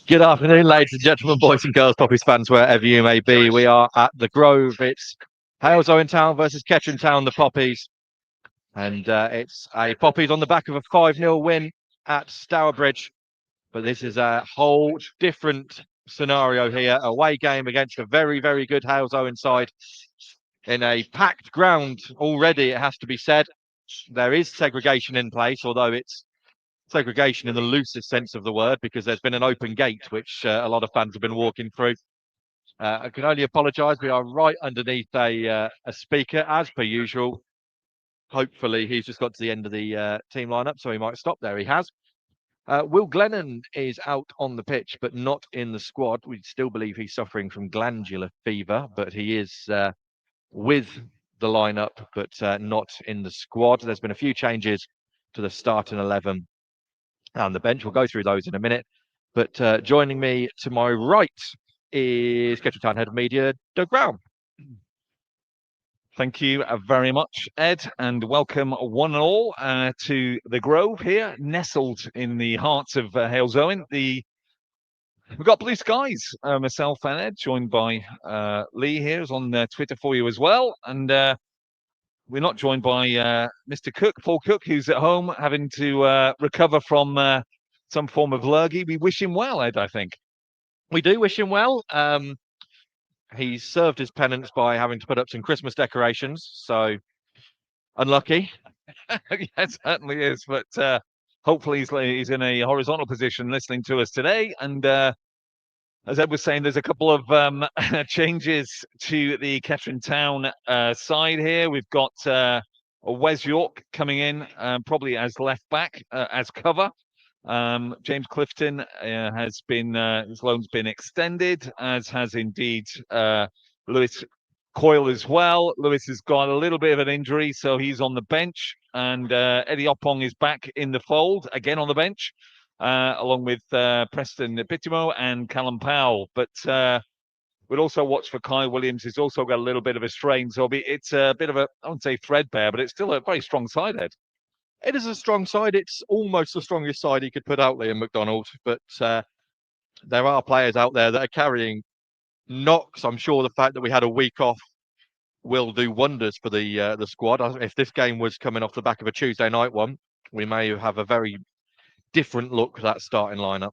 Good afternoon, ladies and gentlemen, boys and girls, Poppies fans, wherever you may be. We are at the Grove. It's Halesowen Town versus Kettering Town, the Poppies. And it's a Poppies on the back of a 5-0 win at Stourbridge. But this is a whole different scenario here. Away game against a very, very good Halesowen side in a packed ground already, it has to be said. There is segregation in place, although it's segregation in the loosest sense of the word, because there's been an open gate, which a lot of fans have been walking through. I can only apologise. We are right underneath a speaker, as per usual. Hopefully, he's just got to the end of the team lineup, so he might stop there. He has. Will Glennon is out on the pitch, but not in the squad. We still believe he's suffering from glandular fever, but he is with the lineup, but not in the squad. There's been a few changes to the starting 11 and the bench. We'll go through those in a minute. But joining me to my right is Kettering Town Head of Media, Doug Brown. Thank you very much, Ed, and welcome one and all to the Grove here, nestled in the heart of Halesowen. We've got blue skies, myself and Ed, joined by Lee here, who's on Twitter for you as well. And we're not joined by Mr. Cook, Paul Cook, who's at home having to recover from some form of lurgy. We wish him well, Ed, I think. We do wish him well. He's served his penance by having to put up some Christmas decorations, so unlucky. It certainly is, but hopefully he's in a horizontal position listening to us today. And as Ed was saying, there's a couple of changes to the Kettering Town side here. We've got Wes York coming in, probably as left back, as cover. James Clifton has been his loan's been extended, as has indeed Lewis Coyle as well. Lewis has got a little bit of an injury, so he's on the bench, and Eddie Oppong is back in the fold again on the bench, along with Preston Pitimo and Callum Powell. But we'd also watch for Kyle Williams. He's also got a little bit of a strain, so it's a bit of a, I wouldn't say threadbare, but it's still a very strong side, Ed. It is a strong side. It's almost the strongest side he could put out, Liam McDonald. But there are players out there that are carrying knocks. I'm sure the fact that we had a week off will do wonders for the squad. If this game was coming off the back of a Tuesday night one, we may have a very different look, that starting lineup.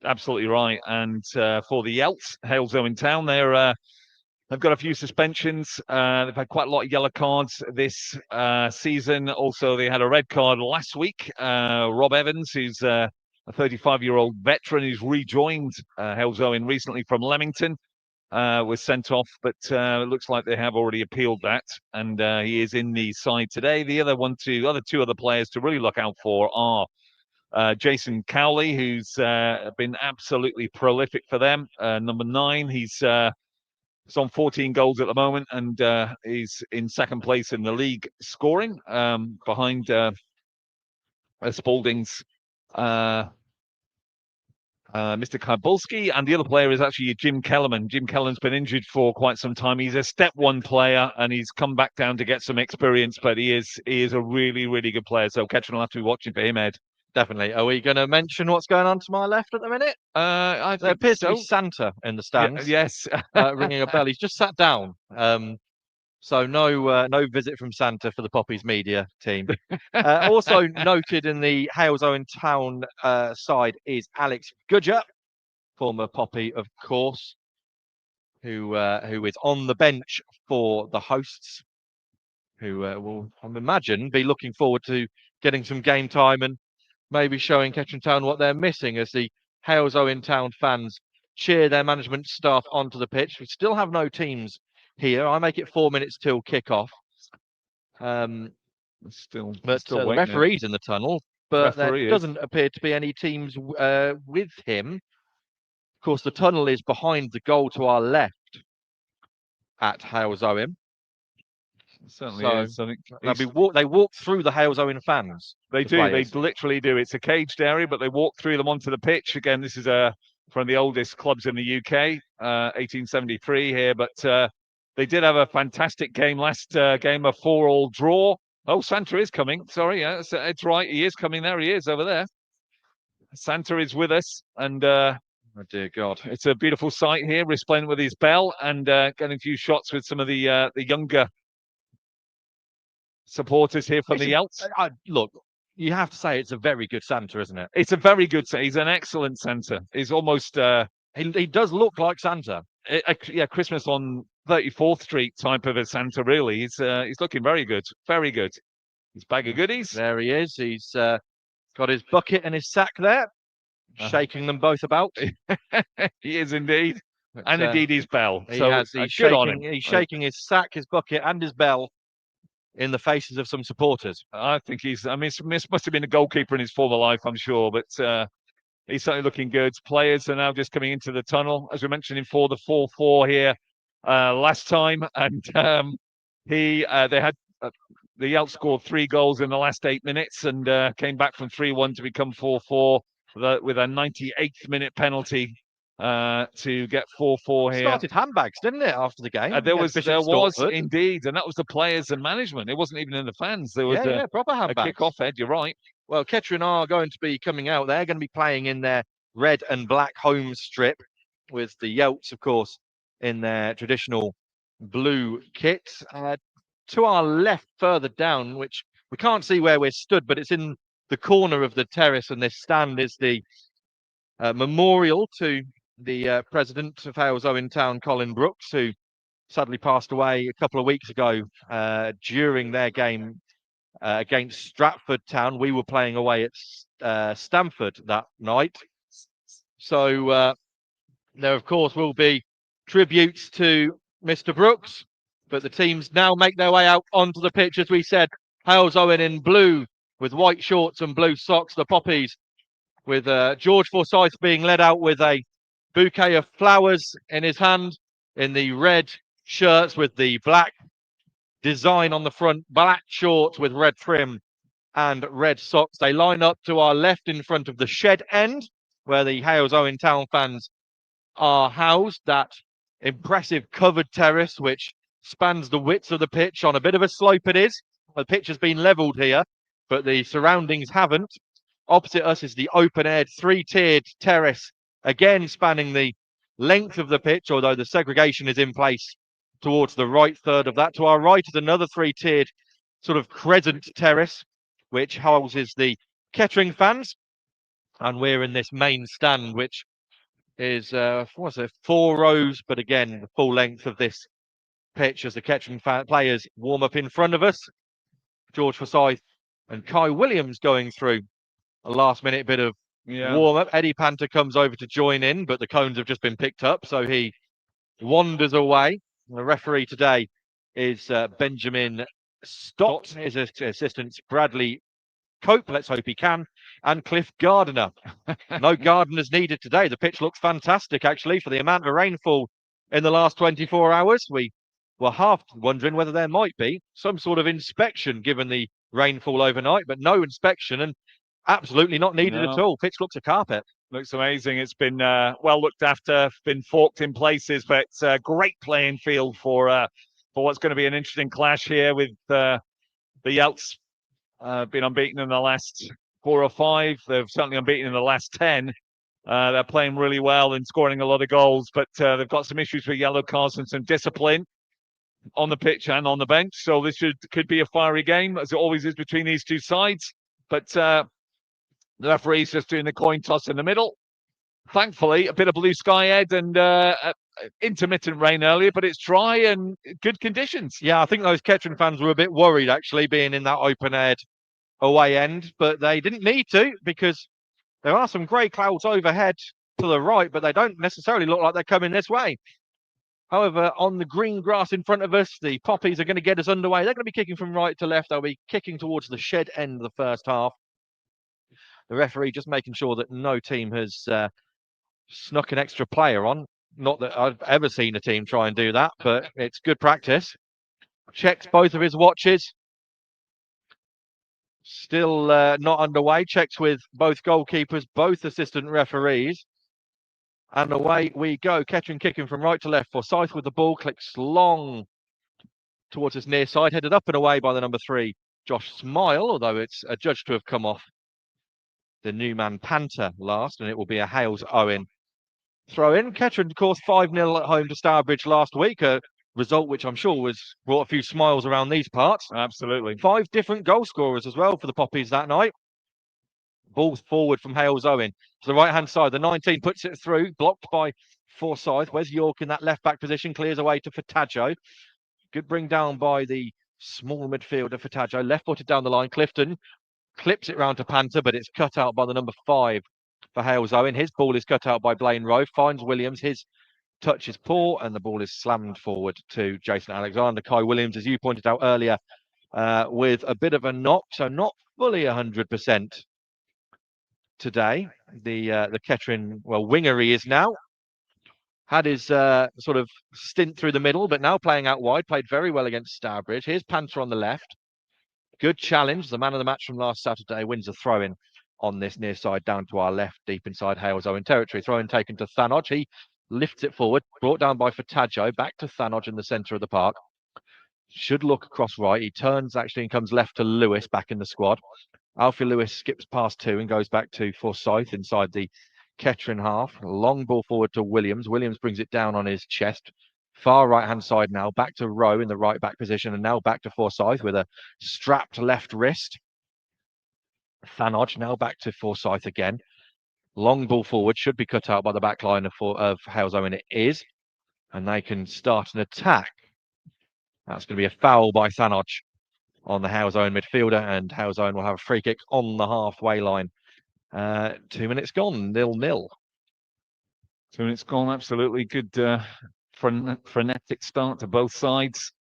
Absolutely right. And for the Elts, Halesowen Town, they've got a few suspensions. They've had quite a lot of yellow cards this season. Also, they had a red card last week. Rob Evans, who's a 35-year-old veteran who's rejoined Halesowen recently from Leamington, was sent off. But it looks like they have already appealed that, and he is in the side today. The other two other players to really look out for are Jason Cowley, who's been absolutely prolific for them. Number 9, he's on 14 goals at the moment, and he's in second place in the league scoring, behind Spalding's Mr. Kybulski, and the other player is actually Jim Kellerman. Jim Kellerman's been injured for quite some time. He's a step 1 player, and he's come back down to get some experience, but he is a really, really good player. So Kettering will have to be watching for him, Ed. Definitely. Are we going to mention what's going on to my left at the minute? There appears to be Santa in the stands. Yes. Ringing a bell. He's just sat down. So no visit from Santa for the Poppies media team. Also noted in the Halesowen Town side is Alex Goodger, former Poppy, of course, who is on the bench for the hosts, who will, I imagine, be looking forward to getting some game time and maybe showing Kettering Town what they're missing as the Halesowen Town fans cheer their management staff onto the pitch. We still have no teams here. I make it 4 minutes till kick-off. The referee's in the tunnel, but there doesn't appear to be any teams with him. Of course, the tunnel is behind the goal to our left at Halesowen. Certainly is. I think they walk through the Halesowen fans. They do. Players. They literally do. It's a caged area, but they walk through them onto the pitch. Again, this is from the oldest clubs in the UK, 1873 here. But they did have a fantastic game last game, a 4-4 draw. Oh, Santa is coming. Sorry, yeah, it's right. He is coming there. He is over there. Santa is with us, and Oh dear God. it's a beautiful sight here, resplendent with his bell, and getting a few shots with some of the younger supporters here from the Elts. Look, you have to say it's a very good Santa, isn't it? It's a very good. He's an excellent Santa. He's almost He does look like Santa. yeah, Christmas on 34th Street type of a Santa. Really, he's looking very good, very good. His bag of goodies. There he is. He's got his bucket and his sack there, shaking them both about. He is indeed, But, and indeed his bell. He's Good on him. shaking. He's shaking his sack, his bucket, and his bell in the faces of some supporters. I think he's. I mean, this must have been a goalkeeper in his former life, I'm sure, but he's certainly looking good. Players are now just coming into the tunnel, as we mentioned in the 4-4 here last time, and they had. The Elks scored 3 goals in the last 8 minutes and came back from 3-1 to become 4-4 with a 98th minute penalty to get 4-4 here. Started handbags, didn't it, after the game? There was indeed, and that was the players and management. It wasn't even in the fans. There was proper a handbags. kick-off, Ed. You're right. Well, Kettering are going to be coming out. They're going to be playing in their red and black home strip, with the Yelts, of course, in their traditional blue kit. To our left, further down, which we can't see where we're stood, but it's in the corner of the terrace, and this stand is the memorial to the president of Halesowen Town, Colin Brooks, who sadly passed away a couple of weeks ago during their game against Stratford Town. We were playing away at Stamford that night. So there, of course, will be tributes to Mr. Brooks. But the teams now make their way out onto the pitch, as we said. Halesowen in blue with white shorts and blue socks. The Poppies with George Forsyth being led out with a bouquet of flowers in his hand, in the red shirts with the black design on the front, black shorts with red trim and red socks. They line up to our left in front of the shed end, where the Halesowen Town fans are housed. That impressive covered terrace, which spans the width of the pitch. On a bit of a slope it is. The pitch has been levelled here, but the surroundings haven't. Opposite us is the open-aired 3-tiered terrace, again spanning the length of the pitch, although the segregation is in place towards the right third of that. To our right is another 3-tiered sort of crescent terrace, which houses the Kettering fans. And we're in this main stand, which is, 4 rows, but again, the full length of this pitch as the Kettering players warm up in front of us. George Forsyth and Kai Williams going through a last minute bit of warm up. Eddie Panther comes over to join in, but the cones have just been picked up, so he wanders away. The referee today is Benjamin Stott. His assistant Bradley Cope, let's hope he can, and Cliff Gardiner. No gardeners needed today. The pitch looks fantastic, actually, for the amount of rainfall in the last 24 hours. We were half wondering whether there might be some sort of inspection given the rainfall overnight, but no inspection and absolutely not needed at all. Pitch looks a carpet. Looks amazing. It's been well looked after, been forked in places, but it's a great playing field for what's going to be an interesting clash here with the Yelts. Been unbeaten in the last 4 or 5. They've certainly unbeaten in the last 10. They're playing really well and scoring a lot of goals, but they've got some issues with yellow cards and some discipline on the pitch and on the bench. So this could be a fiery game, as it always is between these two sides. But the referee's just doing the coin toss in the middle. Thankfully, a bit of blue sky, Ed, and intermittent rain earlier, but it's dry and good conditions. Yeah, I think those Kettering fans were a bit worried, actually, being in that open-aired away end, but they didn't need to, because there are some grey clouds overhead to the right, but they don't necessarily look like they're coming this way. However, on the green grass in front of us, the Poppies are going to get us underway. They're going to be kicking from right to left. They'll be kicking towards the shed end of the first half. The referee just making sure that no team has snuck an extra player on. Not that I've ever seen a team try and do that, but it's good practice. Checks both of his watches. Still not underway. Checks with both goalkeepers, both assistant referees. And away we go. Kettering kicking from right to left. Forsyth with the ball, clicks long towards his near side, headed up and away by the number 3, Josh Smile, although it's adjudged to have come off the new man Panther last, and it will be a Halesowen throw in. Kettering, of course, 5-0 at home to Stourbridge last week, a result which I'm sure brought a few smiles around these parts. Absolutely. 5 different goal scorers as well for the Poppies that night. Ball forward from Halesowen to the right-hand side. The 19 puts it through, blocked by Forsyth. Where's York in that left-back position? Clears away to Fataggio. Good bring down by the small midfielder Fataggio. Left-footed down the line. Clifton clips it round to Panther, but it's cut out by the number 5 for Halesowen. His ball is cut out by Blaine Rowe. Finds Williams. His touch is poor, and the ball is slammed forward to Jason Alexander. Kai Williams, as you pointed out earlier, with a bit of a knock, so not fully 100% today. The Kettering, winger he is now. Had his sort of stint through the middle, but now playing out wide. Played very well against Stourbridge. Here's Panther on the left. Good challenge. The man of the match from last Saturday wins a throw-in on this near side down to our left, deep inside Halesowen territory. Throw-in taken to Thanodge. He lifts it forward, brought down by Fataggio, back to Thanodge in the centre of the park. Should look across right. He turns actually and comes left to Lewis back in the squad. Alfie Lewis skips past 2 and goes back to Forsyth inside the Kettering half. Long ball forward to Williams. Williams brings it down on his chest. Far right-hand side now. Back to Rowe in the right-back position, and now back to Forsyth with a strapped left wrist. Thanodge now back to Forsyth again. Long ball forward. Should be cut out by the back line of Halesowen. It is. And they can start an attack. That's going to be a foul by Thanodge on the Halesowen midfielder, and Halesowen will have a free kick on the halfway line. 2 minutes gone, 0-0. 2 minutes gone, absolutely good frenetic start to both sides.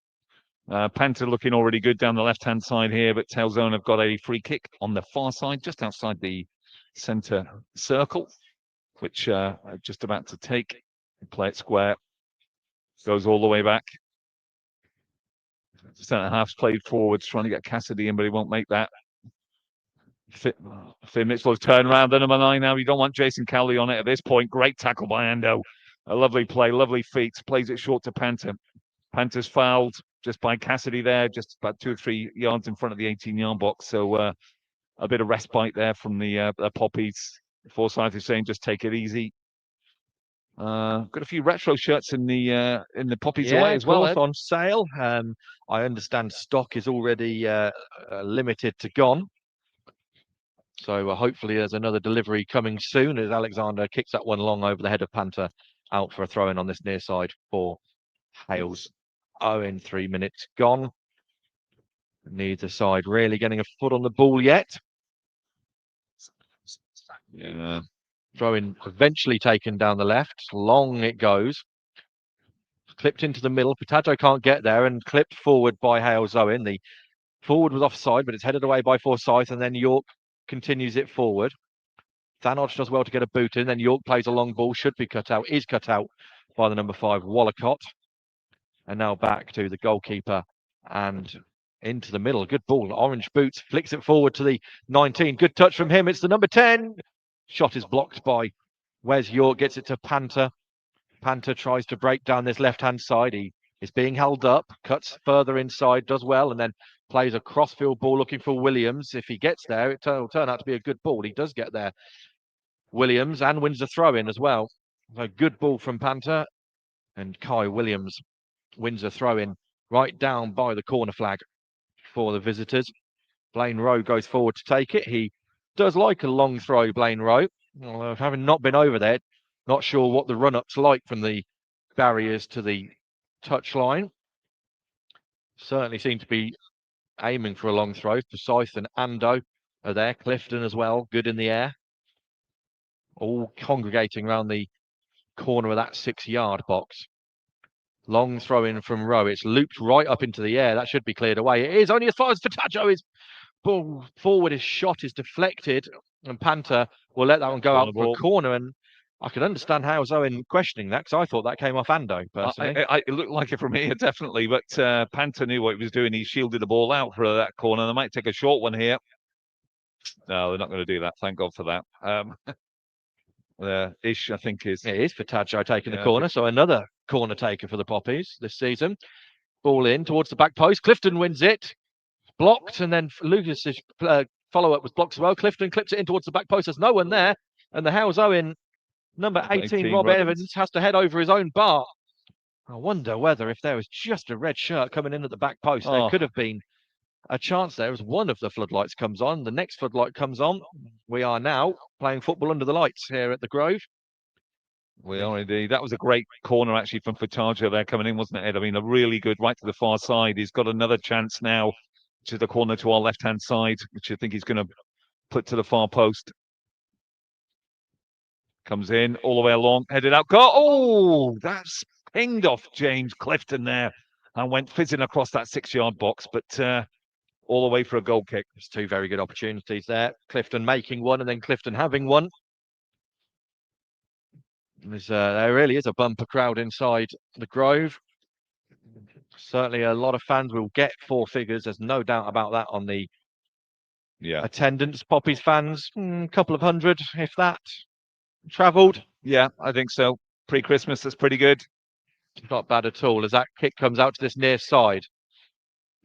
Panther looking already good down the left-hand side here, but Halesowen have got a free kick on the far side, just outside the centre circle, which are just about to take. Play it square, goes all the way back. Centre half's played forwards, trying to get Cassidy in, but he won't make that. Finn Mitchell's turn around the number 9 now. You don't want Jason Cowley on it at this point. Great tackle by Ando. A lovely play, lovely feet. Plays it short to Panther. Panther's fouled just by Cassidy there, just about 2 or 3 yards in front of the 18-yard box. So a bit of respite there from the Poppies. Forsyth is saying just take it easy. Got a few retro shirts in the Poppies away as well. On sale. I understand stock is already limited to gone. So hopefully there's another delivery coming soon as Alexander kicks that one long over the head of Panther, out for a throw-in on this near side for Halesowen. 3 minutes gone. Neither side really getting a foot on the ball yet. Yeah. Throw-in eventually taken down the left. Long it goes. Clipped into the middle. Fataggio can't get there and clipped forward by Halesowen. The forward was offside, but it's headed away by Forsyth, and then York continues it forward. Thanodge does well to get a boot in. Then York plays a long ball. Should be cut out. Is cut out by the number 5, Wallacott. And now back to the goalkeeper and into the middle. Good ball. Orange boots. Flicks it forward to the 19. Good touch from him. It's the number 10. Shot is blocked by Wes York. Gets it to Panther. Panther tries to break down this left-hand side. He is being held up. Cuts further inside. Does well. And then plays a crossfield ball looking for Williams. If he gets there, it will turn out to be a good ball. He does get there, Williams, and wins the throw-in as well. A good ball from Panther, and Kai Williams wins a throw-in right down by the corner flag for the visitors. Blaine Rowe goes forward to take it. He does like a long throw, Blaine Rowe. Although having not been over there, not sure what the run-up's like from the barriers to the touchline. Certainly seem to be aiming for a long throw. Forsyth and Ando are there. Clifton as well, good in the air. All congregating around the corner of that 6-yard box. Long throw in from Rowe. It's looped right up into the air. That should be cleared away. It is only as far as Fataggio. His ball forward, his shot is deflected, and Panther will let that one go out for a corner. And I can understand Halesowen questioning that, because I thought that came off Ando, personally. It looked like it from here, definitely, but Panther knew what he was doing. He shielded the ball out for that corner. They might take a short one here. No, they're not going to do that. Thank God for that. Ish, I think, is... It is Fataggio taking the corner, so another corner taker for the Poppies this season. Ball in towards the back post. Clifton wins it. Blocked, and then Lucas is follow-up was blocked as well. Clifton clips it in towards the back post. There's no one there. And the Halesowen number 18, Rob Evans, has to head over his own bar. I wonder whether if there was just a red shirt coming in at the back post, there could have been a chance there as one of the floodlights comes on. The next floodlight comes on. We are now playing football under the lights here at the Grove. We are indeed. That was a great corner actually from Futaggio there coming in, wasn't it, Ed? I mean, a really good right to the far side. He's got another chance now to the corner to our left-hand side, which I think he's going to put to the far post. Comes in all the way along, headed out. Go! Oh, that's pinged off James Clifton there and went fizzing across that 6-yard box, but all the way for a goal kick. There's two very good opportunities there. Clifton making one and then Clifton having one. There really is a bumper crowd inside the Grove. Certainly a lot of fans will get 4 figures. There's no doubt about that on the attendance. Poppy's fans, a couple of hundred, if that, travelled. Yeah, I think so. Pre-Christmas, that's pretty good. Not bad at all as that kick comes out to this near side.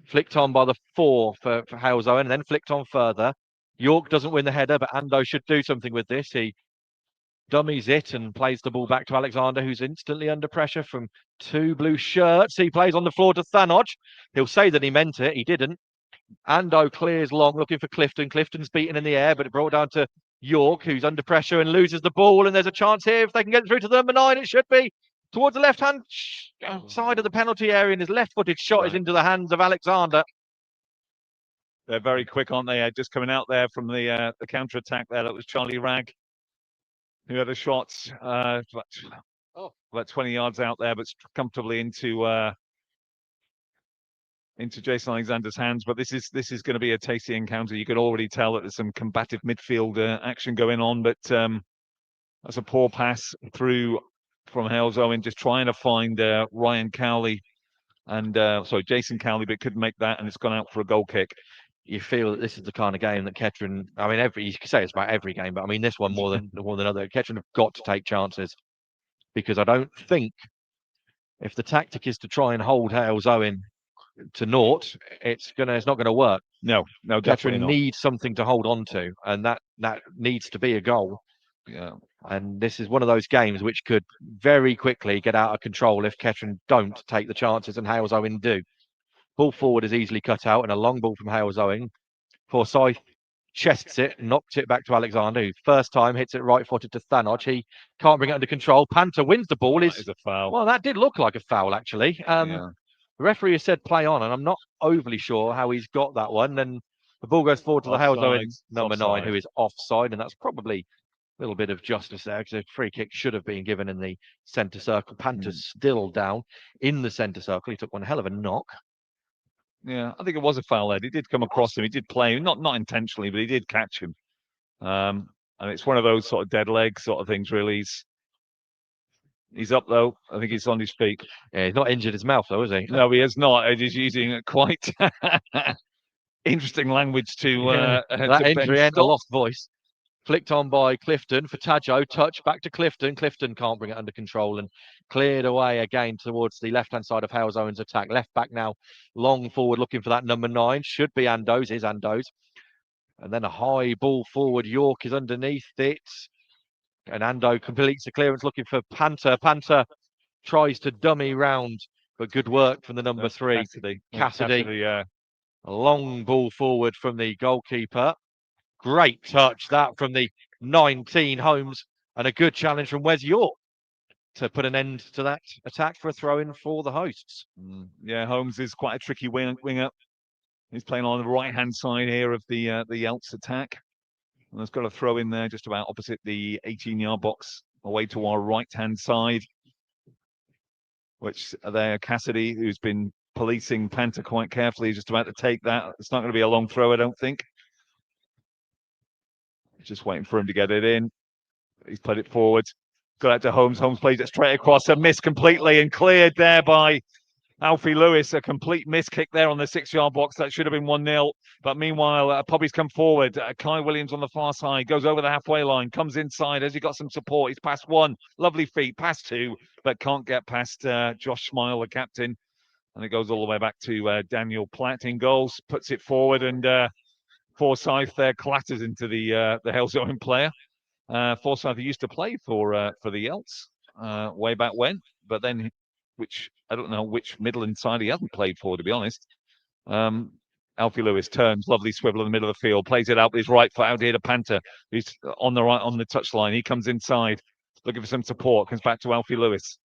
Flicked on by the 4 for Halesowen and then flicked on further. York doesn't win the header, but Ando should do something with this. He dummies it and plays the ball back to Alexander, who's instantly under pressure from 2 blue shirts. He plays on the floor to Thanoj. He'll say that he meant it. He didn't. Ando clears long, looking for Clifton. Clifton's beaten in the air, but it brought down to York, who's under pressure and loses the ball. And there's a chance here if they can get through to the number 9. It should be towards the left-hand side of the penalty area, and his left-footed shot is into the hands of Alexander. They're very quick, aren't they? Just coming out there from the counter-attack there. That was Charlie Ragg, who had a shot about 20 yards out there, but comfortably into Jason Alexander's hands. But this is going to be a tasty encounter. You can already tell that there's some combative midfield action going on, but that's a poor pass through from Halesowen, just trying to find Ryan Cowley and Jason Cowley, but couldn't make that, and it's gone out for a goal kick. You feel that this is the kind of game that Kettering, I mean, you could say it's about every game, but I mean this one more than other. Kettering have got to take chances, because I don't think if the tactic is to try and hold Halesowen to naught, it's not going to work. No, Kettering needs something to hold on to, and that needs to be a goal. Yeah. And this is one of those games which could very quickly get out of control if Kettering don't take the chances and Halesowen do. Ball forward is easily cut out, and a long ball from Halesowen. Forsyth chests it, knocks it back to Alexander, who first time hits it right-footed to Thanoj. He can't bring it under control. Panther wins the ball. That is a foul. Well, that did look like a foul, actually. The referee has said play on, and I'm not overly sure how he's got that one. And the ball goes forward to the Halesowen number 9, who is offside, and that's probably a little bit of justice there, because a free kick should have been given in the centre circle. Panther's still down in the centre circle. He took one hell of a knock. Yeah, I think it was a foul there. He did come across him. He did play, not intentionally, but he did catch him. And it's one of those sort of dead leg sort of things, really. He's up, though. I think he's on his feet. Yeah, he's not injured his mouth, though, is he? No, he is not. He's using quite interesting language to that injury and a lost voice. Flicked on by Clifton. Futaggio, touch back to Clifton. Clifton can't bring it under control and cleared away again towards the left-hand side of Halesowen's attack. Left back now, long forward looking for that number 9. Should be Ando's, is Ando's. And then a high ball forward. York is underneath it. And Ando completes the clearance looking for Panther. Panther tries to dummy round, but good work from the number 3. Cassidy. Yeah. A long ball forward from the goalkeeper. Great touch that from the 19 Holmes, and a good challenge from Wes York to put an end to that attack for a throw-in for the hosts. Yeah, Holmes is quite a tricky winger. He's playing on the right-hand side here of the Elts attack. And there's got a throw in there just about opposite the 18-yard box, away to our right-hand side, which there Cassidy, who's been policing Panther quite carefully, is just about to take that. It's not going to be a long throw, I don't think. Just waiting for him to get it in. He's played it forward. Got out to Holmes. Holmes plays it straight across. A miss completely and cleared there by Alfie Lewis. A complete miss kick there on the 6-yard box. That should have been 1-0. But meanwhile, Poppy's come forward. Kai Williams on the far side. Goes over the halfway line. Comes inside. Has he got some support? He's past 1. Lovely feet. Past 2. But can't get past Josh Smile, the captain. And it goes all the way back to Daniel Platt in goals. Puts it forward and... Forsyth there clatters into the Halesowen player. Forsyth used to play for the Elts way back when, but then which I don't know which Midland side he hasn't played for, to be honest. Alfie Lewis turns, lovely swivel in the middle of the field, plays it out with his right foot out here to Panther, who's on the touchline. He comes inside, looking for some support, comes back to Alfie Lewis.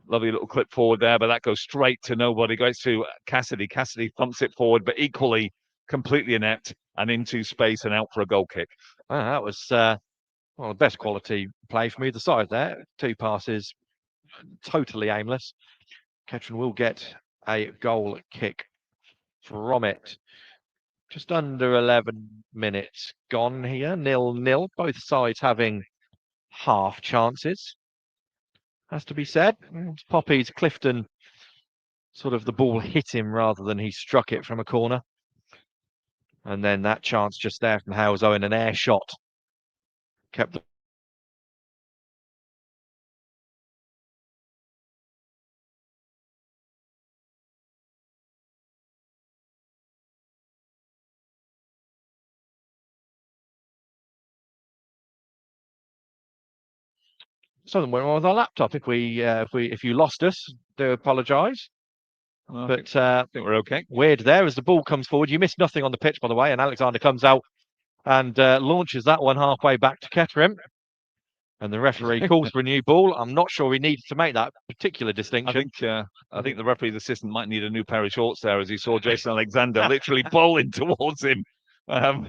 Lovely little clip forward there, but that goes straight to nobody. Goes to Cassidy. Cassidy thumps it forward, but equally completely inept and into space and out for a goal kick. That was well, the best quality play from either side there. 2 passes, totally aimless. Kettering will get a goal kick from it. Just under 11 minutes gone here, 0-0. Both sides having half chances. Has to be said. Poppies, Clifton, sort of the ball hit him rather than he struck it from a corner. And then that chance just there from Halesowen, an air shot, kept the something went wrong with our laptop. If you lost us, do apologise. Well, But I think we're okay. Weird there as the ball comes forward. You missed nothing on the pitch, by the way, and Alexander comes out and launches that one halfway back to Kettering. And the referee calls for a new ball. I'm not sure he needed to make that particular distinction. I think the referee's assistant might need a new pair of shorts there, as he saw Jason Alexander literally bowling towards him. I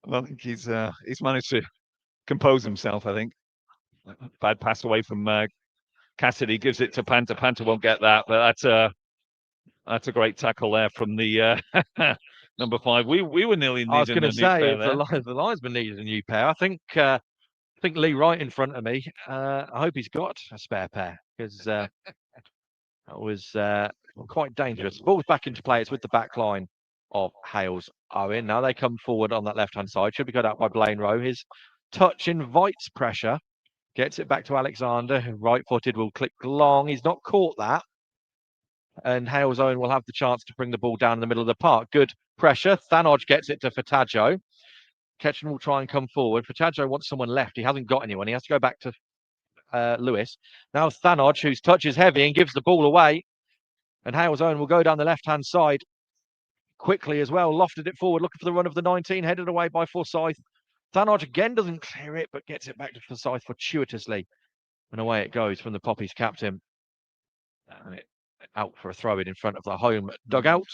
think he's managed to compose himself. I think bad pass away from Cassidy, gives it to Panther. Panther won't get that, but that's a great tackle there from the number 5. We were nearly needing I was going to say the linesman needed a new pair. I think Lee right in front of me. I hope he's got a spare pair because that was quite dangerous. Ball's back into play. It's with the back line of Halesowen. Now they come forward on that left-hand side. Should be cut out by Blaine Rowe. His touch invites pressure. Gets it back to Alexander, who right-footed will click long. He's not caught that. And Halesowen will have the chance to bring the ball down in the middle of the park. Good pressure. Thanodge gets it to Fatajo. Kettering will try and come forward. Fatajo wants someone left. He hasn't got anyone. He has to go back to Lewis. Now Thanodge, whose touch is heavy and gives the ball away. And Halesowen will go down the left-hand side quickly as well. Lofted it forward, looking for the run of the 19. Headed away by Forsyth. Thanodge again doesn't clear it, but gets it back to Forsyth fortuitously. And away it goes from the Poppies captain. And it out for a throw in front of the home dugout,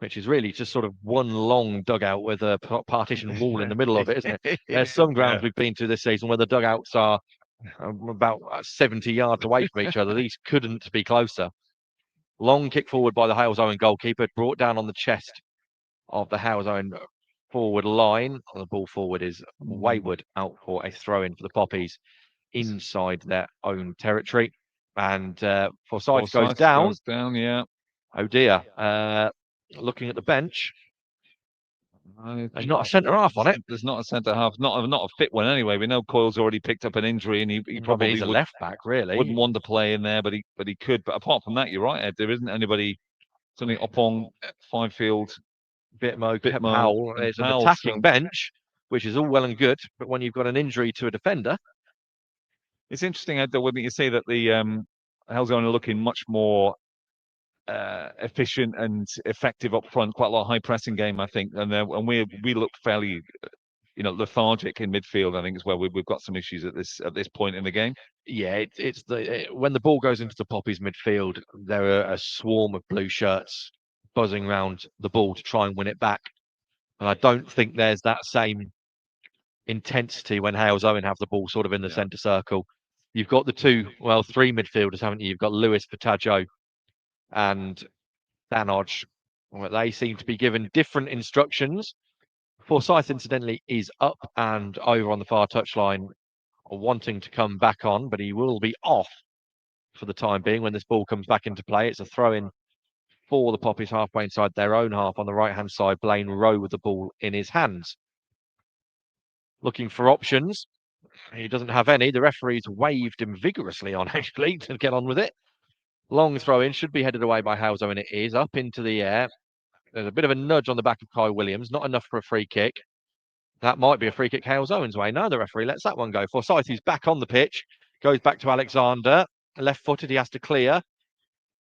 which is really just sort of one long dugout with a partition wall in the middle of it, isn't it? There's some grounds we've been to this season where the dugouts are about 70 yards away from each other. These couldn't be closer. Long kick forward by the Halesowen goalkeeper, brought down on the chest of the Halesowen forward line. The ball forward is wayward, out for a throw-in for the Poppies inside their own territory. And Forsyth goes down. Yeah. Oh dear. Looking at the bench, there's not a centre half on it. There's not a centre half, not a fit one anyway. We know Coyle's already picked up an injury, and he probably is a left back. Really wouldn't want to play in there, but he could. But apart from that, you're right, Ed. There isn't anybody. Something up on Fifield, Bitmo, Powell. There's an attacking bench, which is all well and good, but when you've got an injury to a defender, it's interesting, Ed, though, wouldn't you say that the Halesowen are looking much more efficient and effective up front, quite a lot of high pressing game, I think, and we look fairly, lethargic in midfield. I think is where we've got some issues at this point in the game. Yeah, when the ball goes into the Poppies midfield, there are a swarm of blue shirts buzzing around the ball to try and win it back, and I don't think there's that same intensity when Halesowen have the ball sort of in the centre circle. You've got the three midfielders, haven't you? You've got Lewis, Fatajo, and Thanodge. Well, they seem to be given different instructions. Forsyth, incidentally, is up and over on the far touchline, wanting to come back on, but he will be off for the time being when this ball comes back into play. It's a throw-in for the Poppies halfway inside their own half on the right-hand side. Blaine Rowe with the ball in his hands. Looking for options. He doesn't have any. The referee's waved him vigorously on, actually, to get on with it. Long throw in, should be headed away by Halesowen, and it is up into the air. There's a bit of a nudge on the back of Kai Williams, not enough for a free kick. That might be a free kick Halesowen's way. No, the referee lets that one go. Forsyth, back on the pitch, goes back to Alexander. Left-footed, he has to clear.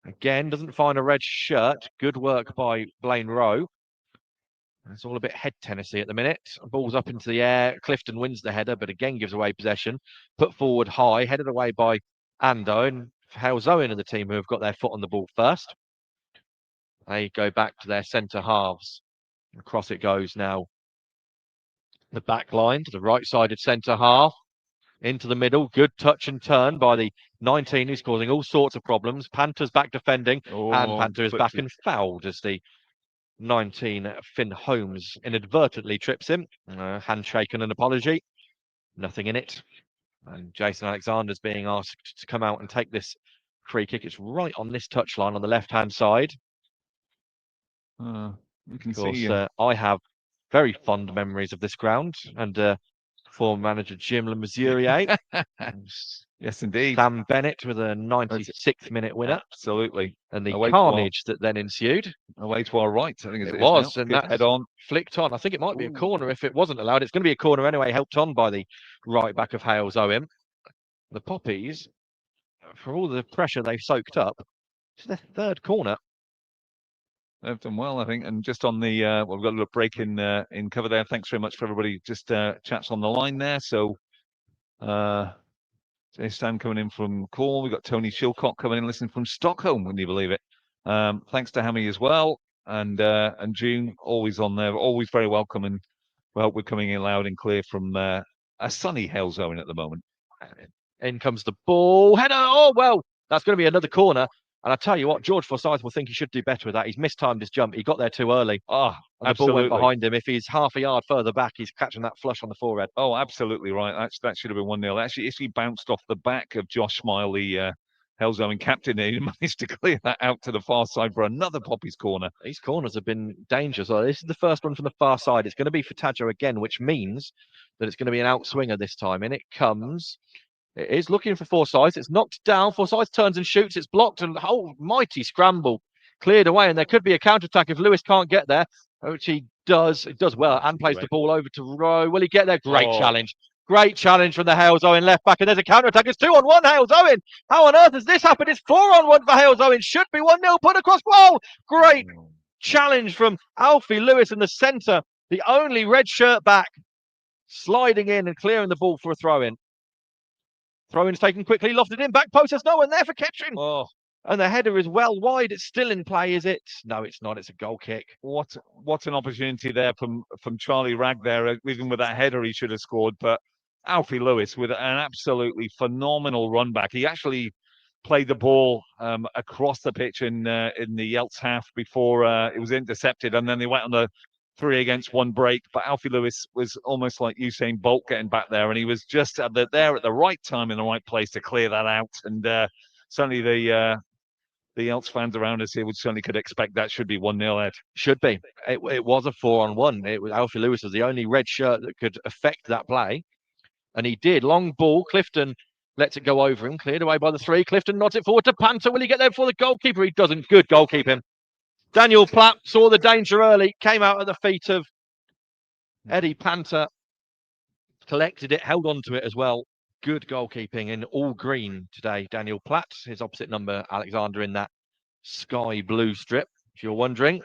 Again, doesn't find a red shirt. Good work by Blaine Rowe. It's all a bit head tennisy at the minute. Ball's up into the air. Clifton wins the header, but again gives away possession. Put forward high, headed away by Ando. And Halesowen are the team who have got their foot on the ball first. They go back to their centre halves. Across it goes now. The back line to the right-sided centre half. Into the middle. Good touch and turn by the 19 who's causing all sorts of problems. Panter's back defending. And Panter is back and fouled as the 19 Finn Holmes inadvertently trips him. Handshake and an apology. Nothing in it. And Jason Alexander's being asked to come out and take this free kick. It's right on this touchline on the left-hand side. You can of course, see. I have very fond memories of this ground and former manager Jim Lemazurier. Yes, indeed. Sam Bennett with a 96th minute winner. Absolutely. And the carnage that then ensued. Away to our right, I think it was. And that head on. Flicked on. I think it might be a corner if it wasn't allowed. It's going to be a corner anyway, helped on by the right back of Halesowen. The Poppies, for all the pressure they've soaked up, it's their third corner. They've done well, I think. And just on the, well, we've got a little break in cover there. Thanks very much for everybody. Just chats on the line there. So, Jay Stan coming in from Cornwall. We've got Tony Shilcock coming in, listening from Stockholm, wouldn't you believe it? Thanks to Hammy as well. And June, always on there, always very welcome. And well, we're coming in loud and clear from a sunny Halesowen at the moment. In comes the ball. Header. Oh, well, that's going to be another corner. And I tell you what, George Forsyth will think he should do better with that. He's mistimed his jump. He got there too early. Oh, and the ball went behind him. If he's half a yard further back, he's catching that flush on the forehead. Oh, absolutely right. That should have been 1-0. Actually bounced off the back of Josh Smiley, Halesowen captain. He managed to clear that out to the far side for another Poppy's corner. These corners have been dangerous. Well, this is the first one from the far side. It's going to be for Tadjo again, which means that it's going to be an outswinger this time. In it comes. It is looking for Forsyth. It's knocked down. Forsyth turns and shoots. It's blocked. And mighty scramble. Cleared away. And there could be a counter-attack if Lewis can't get there, which he does. It does well. And plays the ball over to Rowe. Will he get there? Great challenge. Great challenge from the Halesowen left back. And there's a counter-attack. It's 2-on-1 Halesowen. How on earth has this happened? It's 4-on-1 for Halesowen. Should be 1-0 put across goal. Great challenge from Alfie Lewis in the centre. The only red shirt back. Sliding in and clearing the ball for a throw-in. Throw-in's taken quickly, lofted in, back post, there's no one there for Kettering. And the header is well wide. It's still in play, is it? No, it's not. It's a goal kick. What an opportunity there from Charlie Ragg there. Even with that header, he should have scored. But Alfie Lewis with an absolutely phenomenal run back. He actually played the ball across the pitch in the Yelts half before it was intercepted, and then they went on the 3-against-1 break. But Alfie Lewis was almost like Usain Bolt getting back there, and he was just there at the right time in the right place to clear that out. And certainly the Yelts fans around us here certainly could expect that should be 1-0, Ed. Should be. It was a 4-on-1. It was Alfie Lewis was the only red shirt that could affect that play, and he did. Long ball. Clifton lets it go over him. Cleared away by the 3. Clifton nods it forward to Panter. Will he get there before the goalkeeper? He doesn't. Good goalkeeping. Daniel Platt saw the danger early, came out at the feet of Eddie Panter, collected it, held on to it as well. Good goalkeeping in all green today. Daniel Platt, his opposite number, Alexander, in that sky blue strip. If you're wondering,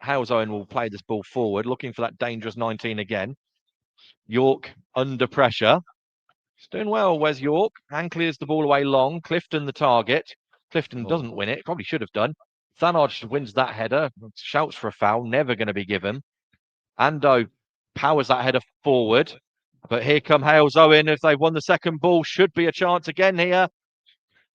Halesowen will play this ball forward, looking for that dangerous 19 again. York under pressure. He's doing well, Wes York. And clears the ball away long. Clifton the target. Clifton doesn't win it. Probably should have done. Thanod wins that header, shouts for a foul, never going to be given. Ando powers that header forward, but here come Halesowen. If they've won the second ball, should be a chance again here.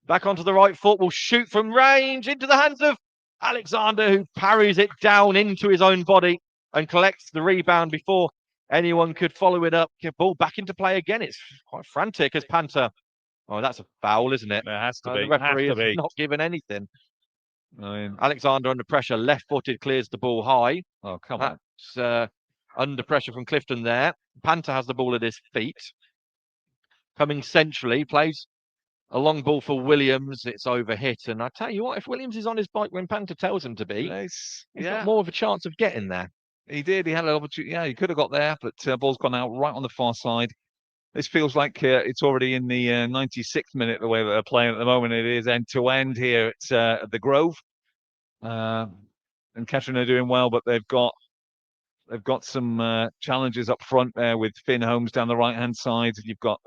Back onto the right foot, will shoot from range into the hands of Alexander, who parries it down into his own body and collects the rebound before anyone could follow it up. Get ball back into play again. It's quite frantic as Panter. Oh, that's a foul, isn't it? It has to be. The referee has not given anything. Alexander under pressure, left-footed, clears the ball high. Oh, come on. That's under pressure from Clifton there. Panter has the ball at his feet. Coming centrally, plays A long ball for Williams. It's overhit. And I tell you what, if Williams is on his bike when Panther tells him to be, he's got more of a chance of getting there. He did. He had an opportunity. Yeah, he could have got there, but ball's gone out right on the far side. This feels like it's already in the 96th minute, the way that they're playing at the moment. It is end to end here at the Grove. And Kettering are doing well, but they've got some challenges up front there with Finn Holmes down the right-hand side. You've got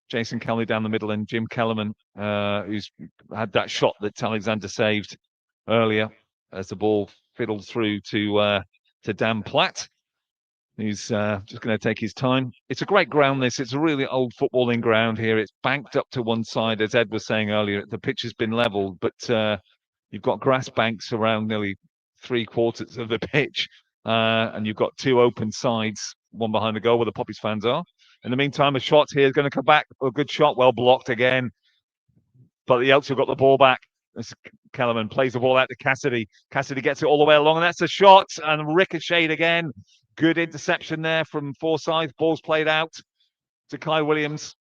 Jason Kelly down the middle and Jim Kellerman, who's had that shot that Alexander saved earlier as the ball fiddled through to Dan Platt. He's just going to take his time. It's a great ground, this. It's a really old footballing ground here. It's banked up to one side, as Ed was saying earlier. The pitch has been levelled, but you've got grass banks around nearly 3/4 of the pitch, and you've got two open sides, one behind the goal where the Poppies fans are. In the meantime, a shot here is going to come back. A good shot, well blocked again. But the Elks have got the ball back. Kellerman plays the ball out to Cassidy. Cassidy gets it all the way along, and that's a shot, and ricocheted again. Good interception there from Forsyth. Ball's played out to Kai Williams.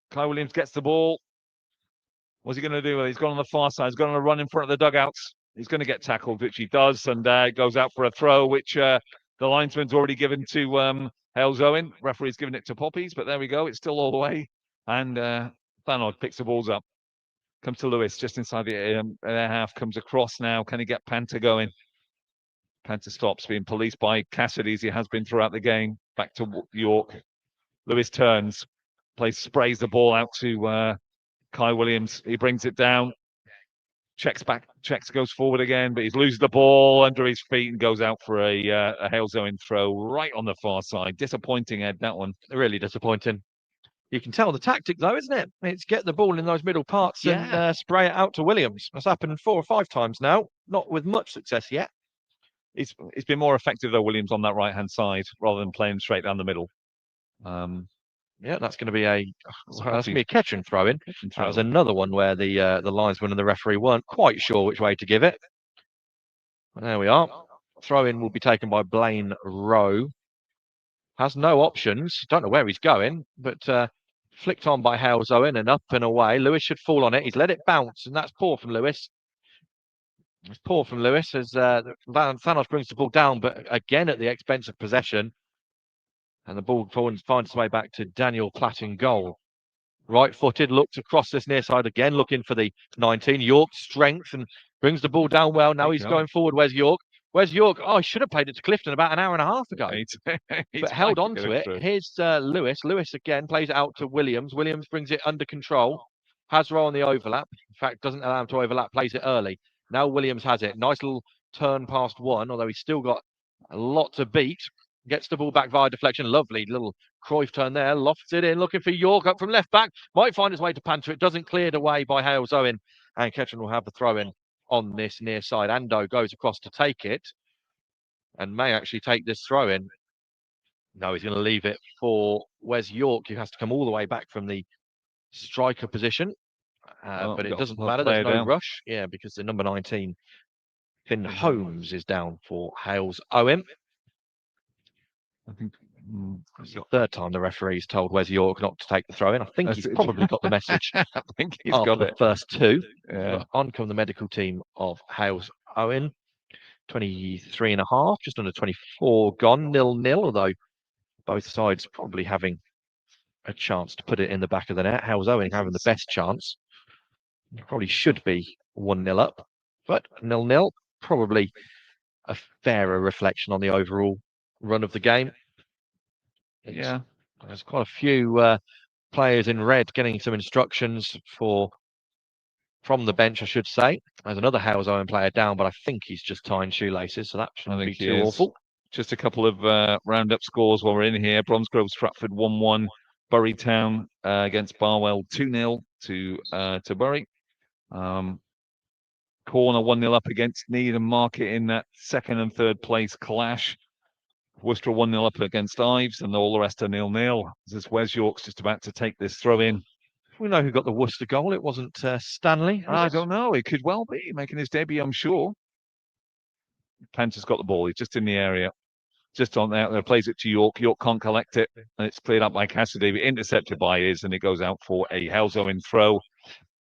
Kai Williams gets the ball. What's he going to do? He's gone on the far side. He's gone on a run in front of the dugouts. He's going to get tackled, which he does, and goes out for a throw, which the linesman's already given to Halesowen. Referee's given it to Poppies, but there we go. It's still all the way. And Thanod picks the balls up. Comes to Lewis, just inside their half, comes across now. Can he get Panther going? Panther stops, being policed by Cassidy as he has been throughout the game. Back to York. Lewis turns, sprays the ball out to Kai Williams. He brings it down. Checks back, goes forward again, but he's loses the ball under his feet and goes out for a Halesowen throw right on the far side. Disappointing, Ed, that one. Really disappointing. You can tell the tactic, though, isn't it? It's get the ball in those middle parts and spray it out to Williams. That's happened 4 or 5 times now, not with much success yet. He's been more effective, though, Williams, on that right-hand side, rather than playing straight down the middle. Yeah, that's going to be a Kettering throw-in. That was another one where the linesman and the referee weren't quite sure which way to give it. But there we are. Throw-in will be taken by Blaine Rowe. Has no options. Don't know where he's going, but flicked on by Halesowen and up and away. Lewis should fall on it. He's let it bounce, and that's poor from Lewis. It's poor from Lewis as Thanos brings the ball down, but again at the expense of possession. And the ball finds its way back to Daniel Platt in goal. Right-footed, looked across this near side again, looking for the 19. York strength and brings the ball down well. Now he's going forward. Where's York? Where's York? Oh, he should have played it to Clifton about an hour and a half ago. But held on to it. Here's Lewis. Lewis again plays it out to Williams. Williams brings it under control. Hasro on the overlap. In fact, doesn't allow him to overlap. Plays it early. Now Williams has it. Nice little turn past one, although he's still got a lot to beat. Gets the ball back via deflection. Lovely little Cruyff turn there. Lofts it in, looking for York up from left back. Might find his way to Panther. It doesn't cleared away by Halesowen. And Kettering will have the throw in on this near side. Ando goes across to take it and may actually take this throw in. No, he's going to leave it for Wes York, who has to come all the way back from the striker position. But it doesn't matter. There's no rush. Yeah, because the number 19, Finn Holmes, is down for Halesowen. I think it's the 3rd time the referee's told Wes York not to take the throw in. I think he's probably got the message. I think he's got the first 2. Yeah. On come the medical team of Halesowen. 23 and a half, just under 24 gone, 0-0, although both sides probably having a chance to put it in the back of the net. Halesowen having the best chance. Probably should be 1-0 up, but 0-0, probably a fairer reflection on the overall run of the game. There's quite a few players in red getting some instructions from the bench, I should say. There's another Halesowen player down, but I think he's just tying shoelaces, so that shouldn't be too awful. Just a couple of roundup scores while we're in here. Bromsgrove Stratford 1-1. Bury Town against Barwell 2-0 to Bury. Corner 1-0 up against Needham Market in that 2nd and 3rd place clash. Worcester 1-0 up against Ives, and all the rest are 0-0. This Wes York's just about to take this throw in. We know who got the Worcester goal. It wasn't Stanley. I don't know. It could well be making his debut, I'm sure. Panther's got the ball. He's just in the area. Just on there. Plays it to York. York can't collect it. And it's cleared up by Cassidy. Intercepted by his, and it goes out for a Halesowen throw.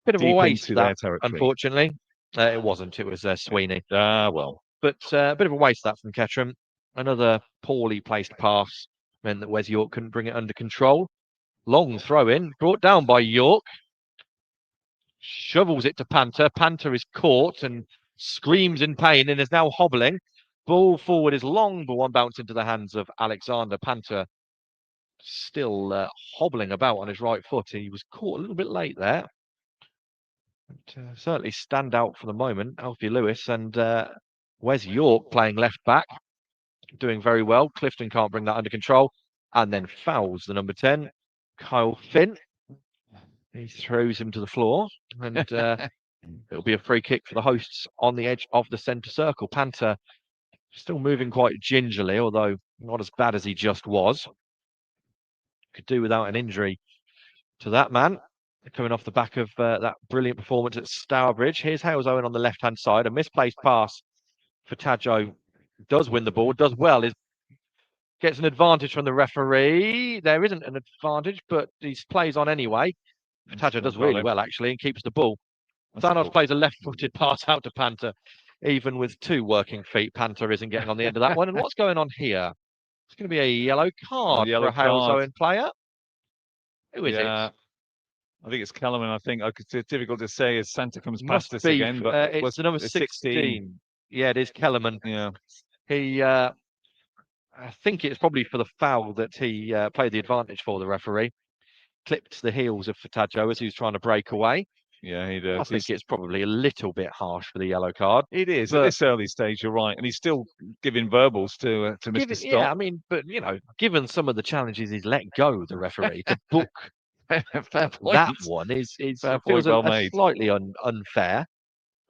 Bit of a deep waste, into that, their territory. unfortunately. It wasn't. It was Sweeney. Ah, well. But a bit of a waste, that, from Kettering. Another poorly placed pass meant that Wes York couldn't bring it under control. Long throw in, brought down by York. Shovels it to Panther. Panther is caught and screams in pain and is now hobbling. Ball forward is long, but one bounce into the hands of Alexander. Panther still hobbling about on his right foot. He was caught a little bit late there. But, certainly stand out for the moment, Alfie Lewis, and Wes York playing left back, doing very well. Clifton can't bring that under control, and then fouls the number 10, Kyle Finn. He throws him to the floor, and it'll be a free kick for the hosts on the edge of the centre circle. Panther still moving quite gingerly, although not as bad as he just was. Could do without an injury to that man. Coming off the back of that brilliant performance at Stourbridge. Here's Halesowen on the left-hand side. A misplaced pass for Tajo. Does win the ball, does well. Gets an advantage from the referee. There isn't an advantage, but he plays on anyway. Tajo does really well, actually, and keeps the ball. Thanos plays a left-footed pass out to Panther. Even with two working feet, Panther isn't getting on the end of that one. And what's going on here? It's going to be a yellow card for a Halesowen player. Who is it? I think it's Kellerman. I think it's difficult to say as Santa comes past us Be, again, but it's the number 16. Yeah, it is Kellerman. Yeah. He, I think it's probably for the foul that he played the advantage for, the referee. Clipped the heels of Fatajo as he was trying to break away. Yeah, he does. I think it's probably a little bit harsh for the yellow card. It is, but at this early stage, you're right. And he's still giving verbals to Mr. Stott. Yeah, I mean, but, given some of the challenges he's let go, the referee, to book that one is feels a slightly unfair,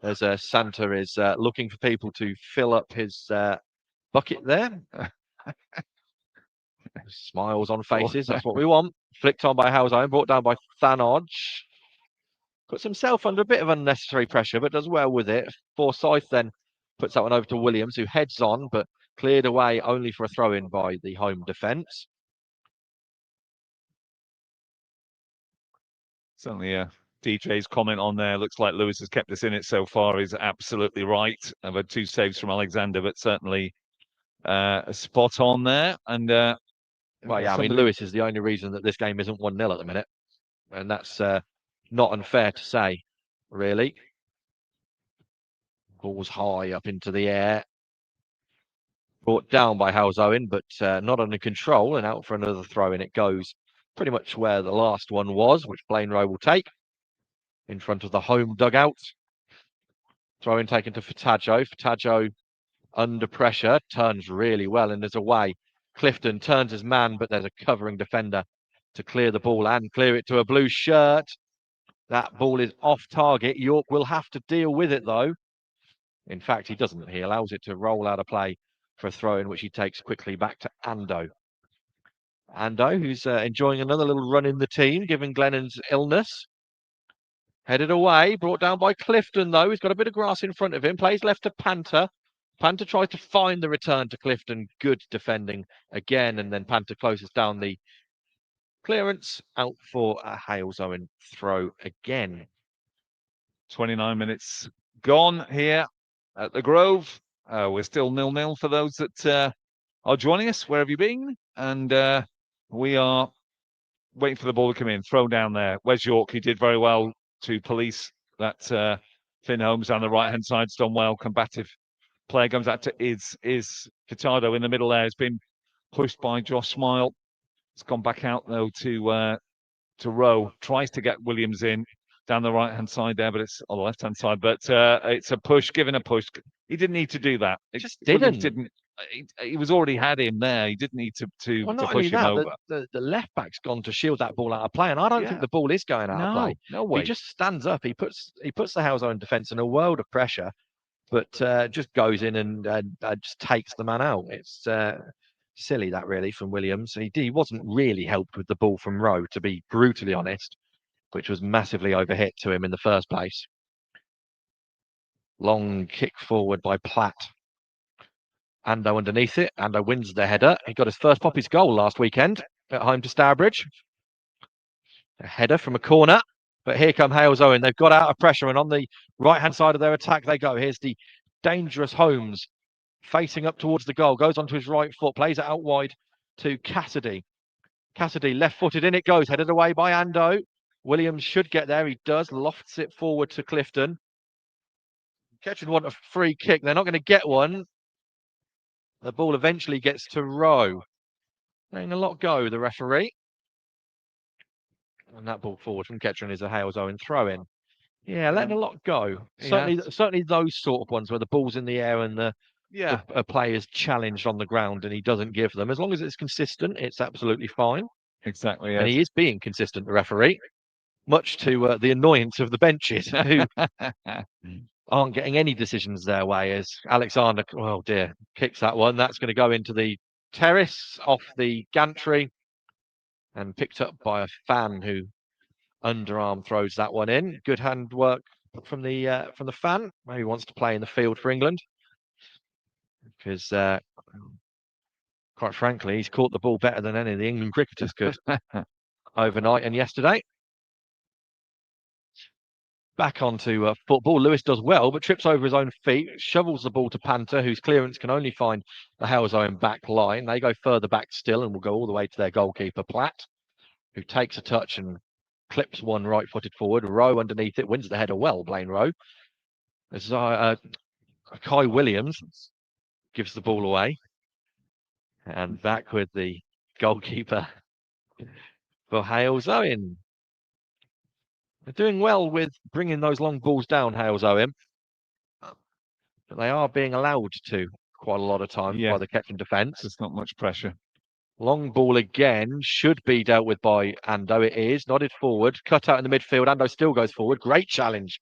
as Santa is looking for people to fill up his bucket there. Smiles on faces, that's what we want. Flicked on by Halesowen, brought down by Thanodge. Puts himself under a bit of unnecessary pressure, but does well with it. Forsyth then puts that one over to Williams, who heads on, but cleared away only for a throw-in by the home defence. Certainly, DJ's comment on there, looks like Lewis has kept us in it so far, is absolutely right. I've had 2 saves from Alexander, but certainly a spot on there. And well, yeah, I mean, Lewis is the only reason that this game isn't 1-0 at the minute. And that's not unfair to say, really. Ball's high up into the air. Brought down by Halesowen, but not under control, and out for another throw, and it goes pretty much where the last one was, which Blaine Rowe will take in front of the home dugout. Throw in taken to Fatajo. Fatajo under pressure, turns really well and is away. Clifton turns his man, but there's a covering defender to clear the ball and clear it to a blue shirt. That ball is off target. York will have to deal with it, though. In fact, he doesn't. He allows it to roll out of play for a throw in, which he takes quickly back to Ando. Ando, who's enjoying another little run in the team, given Glennon's illness. Headed away, brought down by Clifton, though. He's got a bit of grass in front of him. Plays left to Panther. Panther tries to find the return to Clifton. Good defending again, and then Panther closes down the clearance, out for a Halesowen throw again. 29 minutes gone here at the Grove. We're still 0-0 for those that are joining us. Where have you been? And we are waiting for the ball to come in. Throw down there. Wes York, he did very well to police that Finn Holmes down the right-hand side. It's done well. Combative player comes out to is Furtado in the middle there. Has been pushed by Josh Smile. It's gone back out though to Rowe. Tries to get Williams in down the right-hand side there, but it's on the left-hand side. But it's a push, given a push. He didn't need to do that. It just didn't. He was already had him there. He didn't need to push him over. The left back's gone to shield that ball out of play, and I don't think the ball is going out of play. No way. He just stands up. He puts the Halesowen defence in a world of pressure, but just goes in and just takes the man out. It's silly, that, really, from Williams. He wasn't really helped with the ball from Rowe, to be brutally honest, which was massively overhit to him in the first place. Long kick forward by Platt. Ando underneath it. Ando wins the header. He got his first Poppies goal last weekend at home to Stourbridge. A header from a corner. But here come Halesowen. They've got out of pressure, and on the right-hand side of their attack they go. Here's the dangerous Holmes facing up towards the goal. Goes onto his right foot, plays it out wide to Cassidy. Cassidy, left-footed, in it goes, headed away by Ando. Williams should get there. He does. Lofts it forward to Clifton. Kettering want a free kick. They're not going to get one. The ball eventually gets to Rowe. Letting a lot go, the referee. And that ball forward from Kettering is a Halesowen throw-in. Yeah, letting a lot go. Certainly those sort of ones where the ball's in the air and the player's challenged on the ground and he doesn't give them. As long as it's consistent, it's absolutely fine. Exactly. And he is being consistent, the referee, much to the annoyance of the benches who aren't getting any decisions their way as Alexander, oh dear, kicks that one. That's going to go into the terrace off the gantry and picked up by a fan who underarm throws that one in. Good handwork from the fan. Maybe wants to play in the field for England because, quite frankly, he's caught the ball better than any of the England cricketers could overnight and yesterday. Back onto football. Lewis does well, but trips over his own feet, shovels the ball to Panther, whose clearance can only find the Halesowen back line. They go further back still and will go all the way to their goalkeeper, Platt, who takes a touch and clips one right-footed forward. Rowe underneath it, wins the header well, Blaine Rowe. As Kai Williams gives the ball away. And back with the goalkeeper for Halesowen. They're doing well with bringing those long balls down, Halesowen. But they are being allowed to quite a lot of times by the Kettering defence. There's not much pressure. Long ball again, should be dealt with by Ando. It is, nodded forward, cut out in the midfield. Ando still goes forward. Great challenge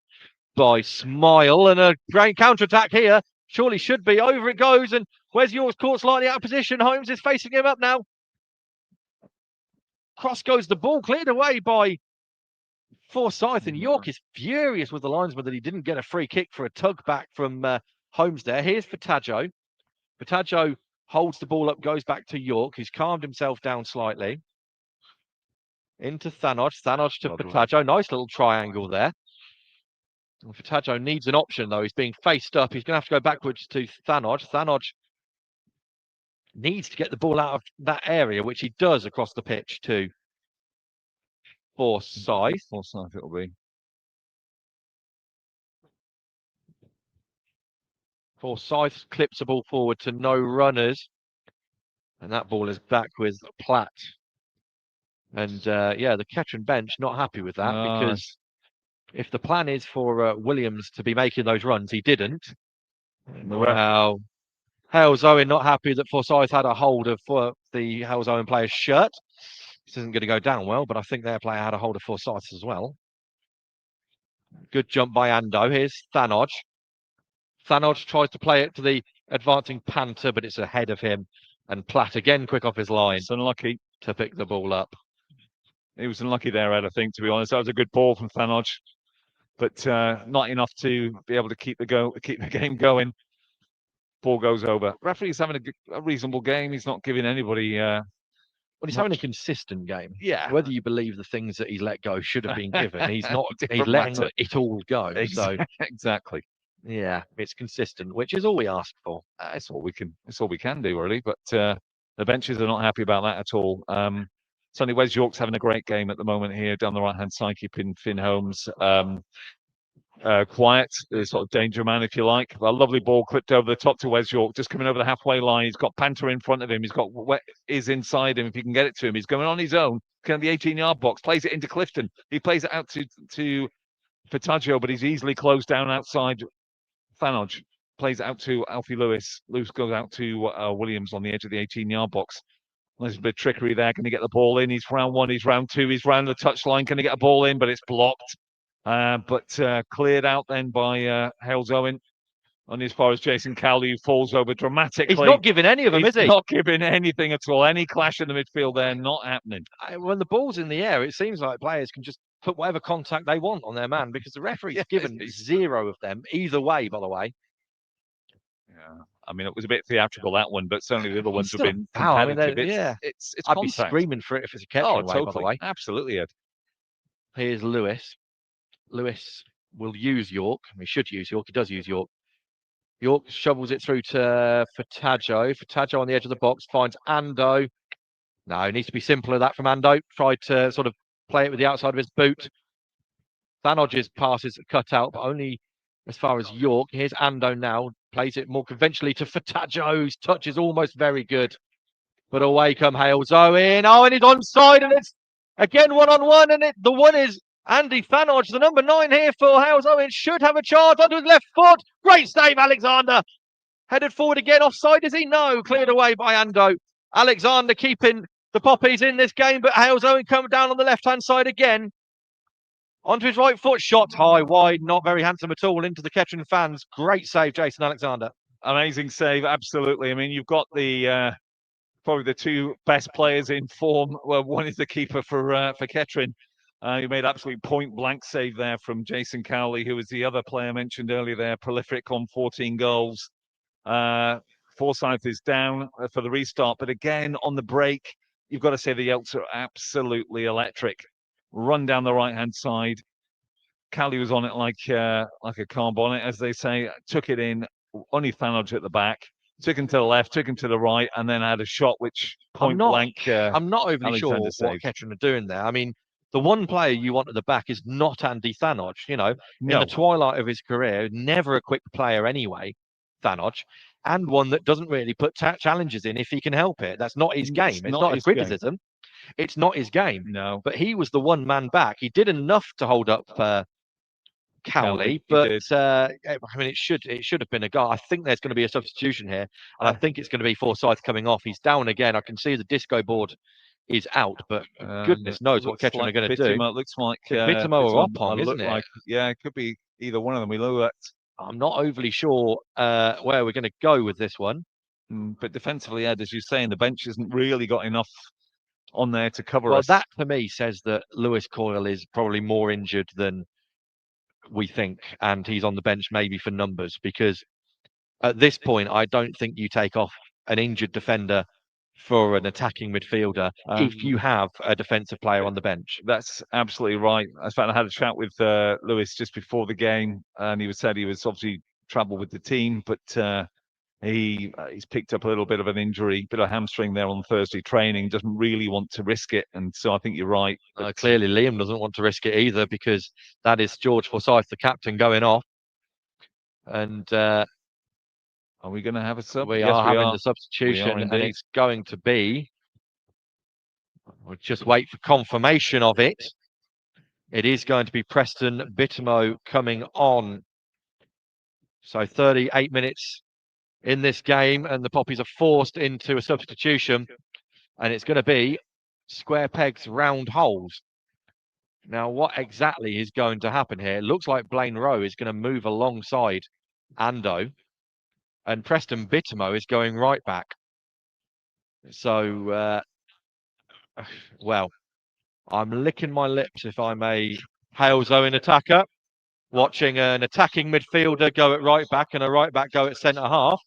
by Smile and a great counter-attack here. Surely should be. Over it goes, and where's yours? Caught slightly out of position. Holmes is facing him up now. Cross goes the ball, cleared away by Forsyth, and York is furious with the linesman that he didn't get a free kick for a tug back from Holmes there. Here's Fataggio. Fataggio holds the ball up, goes back to York. He's calmed himself down slightly. Into Thanodge. Thanodge to Fataggio. Nice little triangle there. And Fataggio needs an option, though. He's being faced up. He's going to have to go backwards to Thanodge. Thanodge needs to get the ball out of that area, which he does across the pitch to Forsyth. Forsyth it'll be. Forsyth clips the ball forward to no runners. And that ball is back with Platt. And the Kettering bench not happy with that because if the plan is for Williams to be making those runs, he didn't. Well, Halesowen not happy that Forsyth had a hold of the Halesowen player's shirt. This isn't going to go down well, but I think their player had a hold of Forsyth as well. Good jump by Ando. Here's Thanodge. Thanodge tries to play it to the advancing Panther, but it's ahead of him. And Platt again quick off his line. It's unlucky to pick the ball up. He was unlucky there, Ed, I think, to be honest. That was a good ball from Thanodge, but not enough to be able to keep the game going. Ball goes over. Referee's having a reasonable game. He's not giving anybody. Well, he's having a consistent game. Yeah. Whether you believe the things that he's let go should have been given, he's not. He's letting it all go. So exactly. Yeah, it's consistent, which is all we ask for. It's all we can do, really. But the benches are not happy about that at all. Certainly, Wes York's having a great game at the moment here down the right-hand side, keeping Finn Holmes quiet, sort of danger man, if you like. A lovely ball clipped over the top to Wes York, just coming over the halfway line. He's got Panther in front of him. He's got is inside him. If he can get it to him, he's going on his own. Kind of the 18-yard box, plays it into Clifton. He plays it out to Fataggio, but he's easily closed down outside. Thanodge plays it out to Alfie Lewis. Lewis goes out to Williams on the edge of the 18-yard box. There's a bit of trickery there. Can he get the ball in? He's round one, he's round two, he's round the touchline. Can he get a ball in? But it's blocked. But cleared out then by Halesowen. And as far as Jason Cowley, who falls over dramatically. He's not giving any of them, is he? He's not giving anything at all. Any clash in the midfield there, not happening. When the ball's in the air, it seems like players can just put whatever contact they want on their man because the referee's given zero of them either way, by the way. Yeah, I mean, it was a bit theatrical, that one, but certainly the other ones have been competitive. It's I'd be screaming for it if it's a Kettering way, by the way. Absolutely, Ed. Here's Lewis. Lewis will use York. He should use York. He does use York. York shovels it through to Fataggio. Fataggio on the edge of the box finds Ando. No, it needs to be simpler that from Ando. Tried to sort of play it with the outside of his boot. Thanodge's passes cut out, but only as far as York. Here's Ando now. Plays it more conventionally to Fataggio. His touch is almost very good. But away come Halesowen. Oh, and he's onside, and it's again one-on-one, and the one is Andy Thanodge, the number 9 here for Halesowen. Should have a charge onto his left foot. Great save, Alexander. Headed forward again. Offside, is he? No. Cleared away by Ando. Alexander keeping the Poppies in this game, but Halesowen come down on the left-hand side again. Onto his right foot, shot high, wide, not very handsome at all into the Kettering fans. Great save, Jason Alexander. Amazing save, absolutely. I mean, you've got the probably the two best players in form. Well, one is the keeper for Kettering. You made absolutely point-blank save there from Jason Cowley, who was the other player mentioned earlier there, prolific on 14 goals. Forsyth is down for the restart, but again, on the break, you've got to say the Elks are absolutely electric. Run down the right-hand side. Cowley was on it like a car bonnet, as they say. Took it in, only Thanodge at the back. Took him to the left, took him to the right, and then had a shot which point blank. I'm not overly sure saved. what Kettering are doing there. I mean, the one player you want at the back is not Andy Thanodge. You know, in the twilight of his career, never a quick player anyway, Thanodge, and one that doesn't really put challenges in if he can help it. That's not his game. It's not a criticism. It's not his game. No, but he was the one man back. He did enough to hold up Cowley, but I mean, it should have been a goal. I think there's going to be a substitution here, and I think it's going to be Forsyth coming off. He's down again. I can see the disco board is out, but goodness knows what Kettering are going to do. It looks like Bitamo or Oppong, isn't it? Like, yeah, it could be either one of them. We look at. I'm not overly sure where we're going to go with this one. But defensively, Ed, as you're saying, the bench hasn't really got enough on there to cover us. Well, that to me says that Lewis Coyle is probably more injured than we think, and he's on the bench maybe for numbers, because at this point I don't think you take off an injured defender for an attacking midfielder if you have a defensive player on the bench. That's absolutely right. In fact, I had a chat with Lewis just before the game, and he said he was obviously travelled with the team, but he's picked up a little bit of an injury, bit of hamstring there on Thursday training, doesn't really want to risk it. And so I think you're right. Clearly Liam doesn't want to risk it either, because that is George Forsyth, the captain, going off. And are we going to have a sub? We are having the substitution, and it's going to be, we'll just wait for confirmation of it. It is going to be Preston Bitamo coming on. So 38 minutes in this game, and the Poppies are forced into a substitution, and it's going to be square pegs, round holes. Now, what exactly is going to happen here? It looks like Blaine Rowe is going to move alongside Ando, and Preston Bitamo is going right back. So, well, I'm licking my lips if I'm a Halesowen attacker, watching an attacking midfielder go at right back and a right back go at centre half.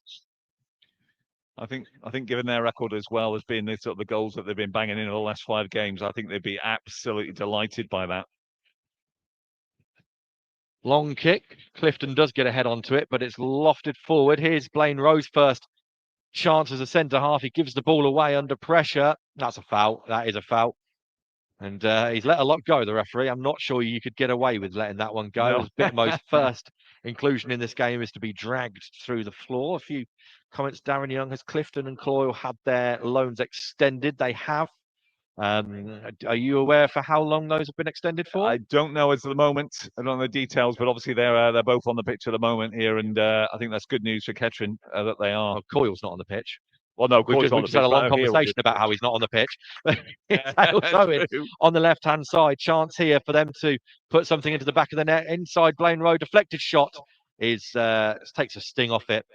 I think given their record as well as being the sort of the goals that they've been banging in the last 5 games, I think they'd be absolutely delighted by that. Long kick. Clifton does get a head onto it, but it's lofted forward. Here's Blaine Rowe's first chance as a centre half. He gives the ball away under pressure. That's a foul. That is a foul. And he's let a lot go, the referee. I'm not sure you could get away with letting that one go. No. Bitmo's first inclusion in this game is to be dragged through the floor. A few comments, Darren Young. Has Clifton and Cloyle had their loans extended? They have. Are you aware for how long those have been extended for? I don't know at the moment. I don't know the details, but obviously they're both on the pitch at the moment here, and I think that's good news for Kettering that they are. Oh, Coyle's not on the pitch. Well, no, we've just had a long conversation about how he's not on the pitch. On the left-hand side, chance here for them to put something into the back of the net. Inside Blaine Rowe, deflected shot is takes a sting off it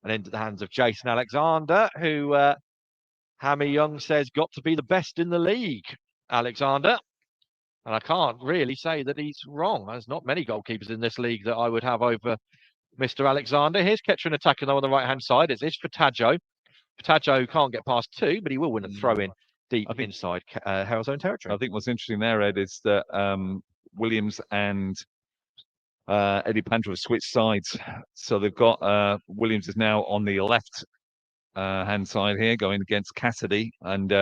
and into the hands of Jason Alexander, who Hammy Young says got to be the best in the league, Alexander. And I can't really say that he's wrong. There's not many goalkeepers in this league that I would have over Mr. Alexander. Here's Kettering attacking though on the right-hand side. It's Fataggio. Fataggio can't get past 2, but he will win a throw-in deep inside Halesowen territory. I think what's interesting there, Ed, is that Williams and Eddie Panther have switched sides. So they've got Williams is now on the left hand side here, going against Cassidy, and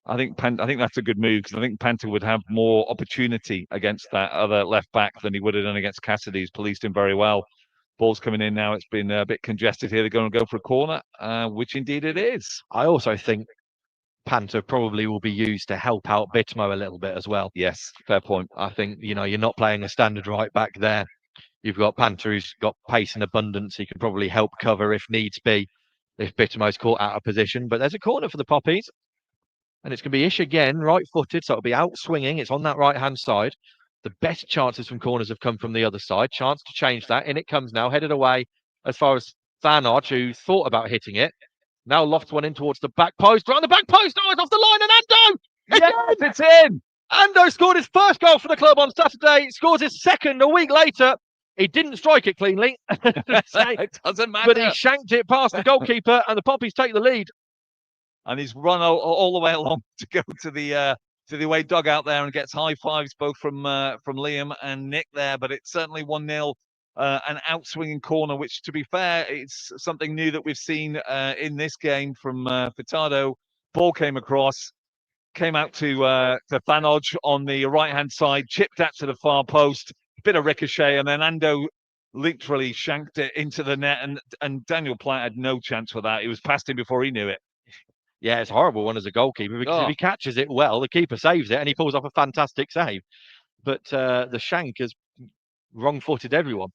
I think that's a good move because I think Panther would have more opportunity against that other left back than he would have done against Cassidy. He's policed him very well. Ball's coming in now. It's been a bit congested here. They're going to go for a corner, which indeed it is. I also think Panther probably will be used to help out Bitmo a little bit as well. Yes, fair point. I think, you're not playing a standard right back there. You've got Panther who's got pace in abundance. He can probably help cover if needs be, if Bitmo's caught out of position. But there's a corner for the Poppies. And it's going to be Ish again, right-footed, so it'll be out swinging. It's on that right-hand side. The best chances from corners have come from the other side. Chance to change that. In it comes now, headed away as far as Thanod, who thought about hitting it. Now lofts one in towards the back post. Around the back post. Oh, it's off the line. And Ando! Yes, it's in! Ando scored his first goal for the club on Saturday. Scores his second a week later. He didn't strike it cleanly. It doesn't matter. But he shanked it past the goalkeeper, and the Poppies take the lead. And he's run all the way along to go to the away dugout there and gets high fives both from Liam and Nick there. But it's certainly 1-0, an outswinging corner, which, to be fair, it's something new that we've seen in this game from Furtado. Ball came across, came out to Thanoj on the right-hand side, chipped that to the far post, bit of ricochet, and then Ando literally shanked it into the net, and Daniel Platt had no chance for that. He was past him before he knew it. Yeah, it's a horrible one as a goalkeeper because if he catches it well, the keeper saves it and he pulls off a fantastic save. But the shank has wrong-footed everyone.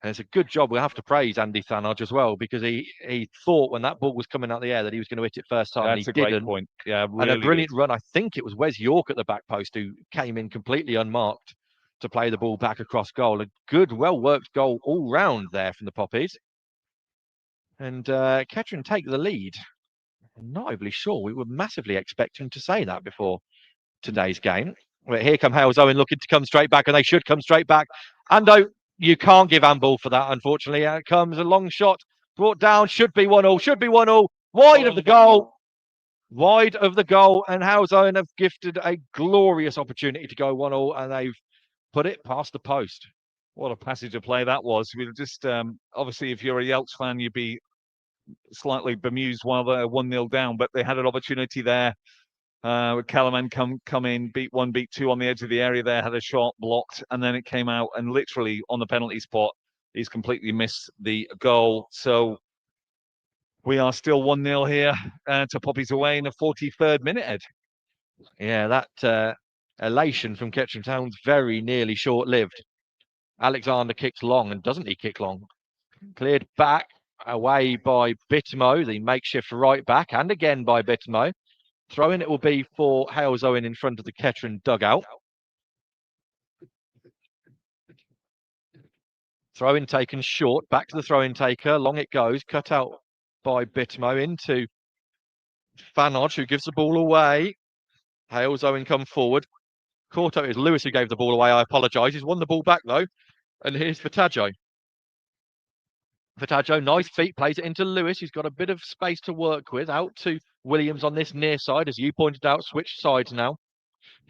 And it's a good job. We'll have to praise Andy Thanoj as well because he thought when that ball was coming out of the air that he was going to hit it first time. That's and he a didn't. great point. Yeah, really and a brilliant run. I think it was Wes York at the back post who came in completely unmarked to play the ball back across goal. A good, well-worked goal all round there from the Poppies. And Kettering take the lead. I'm not overly sure. We were massively expecting to say that before today's game. But here come Halesowen looking to come straight back, and they should come straight back. Ando, you can't give handball for that, unfortunately. Out comes a long shot, brought down, should be 1-1, should be 1-1, wide of the goal. Wide of the goal, and Halesowen have gifted a glorious opportunity to go 1-1, and they've put it past the post. What a passage of play that was. We just, obviously, if you're a Yelts fan, you'd be slightly bemused while they're 1-0 down, but they had an opportunity there. With Calaman come in, beat 1, beat 2 on the edge of the area there, had a shot blocked, and then it came out, and literally on the penalty spot, he's completely missed the goal. So we are still 1-0 here to Poppies away in the 43rd minute, Ed. Yeah, that elation from Kettering Town's very nearly short-lived. Alexander kicks long, and doesn't he kick long? Cleared back away by Bitmo, the makeshift right back, and again by Bitmo. Throw-in it will be for Halesowen in front of the Kettering dugout. Throw-in taken short, back to the throw-in taker, long it goes, cut out by Bitmo into Thanoj, who gives the ball away. Halesowen come forward. Caught out is Lewis, who gave the ball away. I apologise. He's won the ball back though. And here's Furtado. Furtado, nice feet, plays it into Lewis, who's got a bit of space to work with. Out to Williams on this near side, as you pointed out, switched sides now.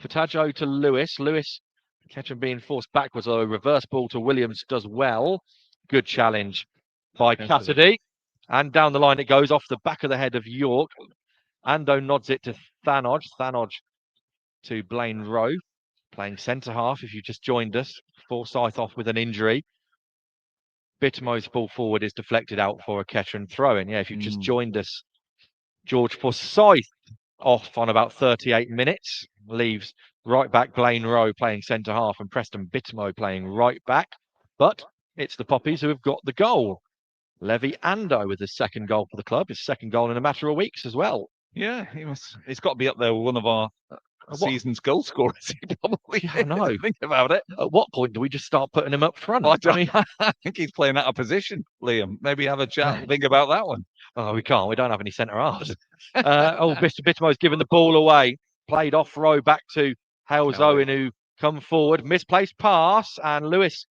Furtado to Lewis. Lewis, Kettering being forced backwards, although a reverse ball to Williams does well. Good challenge by Cassidy. And down the line it goes off the back of the head of York. Ando nods it to Thanoj. Thanoj to Blaine Rowe, playing centre-half if you just joined us. Forsyth off with an injury. Bitmo's ball forward is deflected out for a Kettering throw-in. Yeah, if you just joined us, George Forsyth off on about 38 minutes. Leaves right back Blaine Rowe playing centre-half and Preston Bitmo playing right back. But it's the Poppies who have got the goal. Levi Ando with his second goal for the club. His second goal in a matter of weeks as well. Yeah, he's got to be up there with one of our season's goal scorers. He probably I know. Think about it. At what point do we just start putting him up front? I think he's playing out of position, Liam. Maybe have a chat and think about that one. Oh, we can't. We don't have any centre halves. Mr. Bitmo's given the ball away. Played off row back to Halesowen, who come forward. Misplaced pass, and Lewis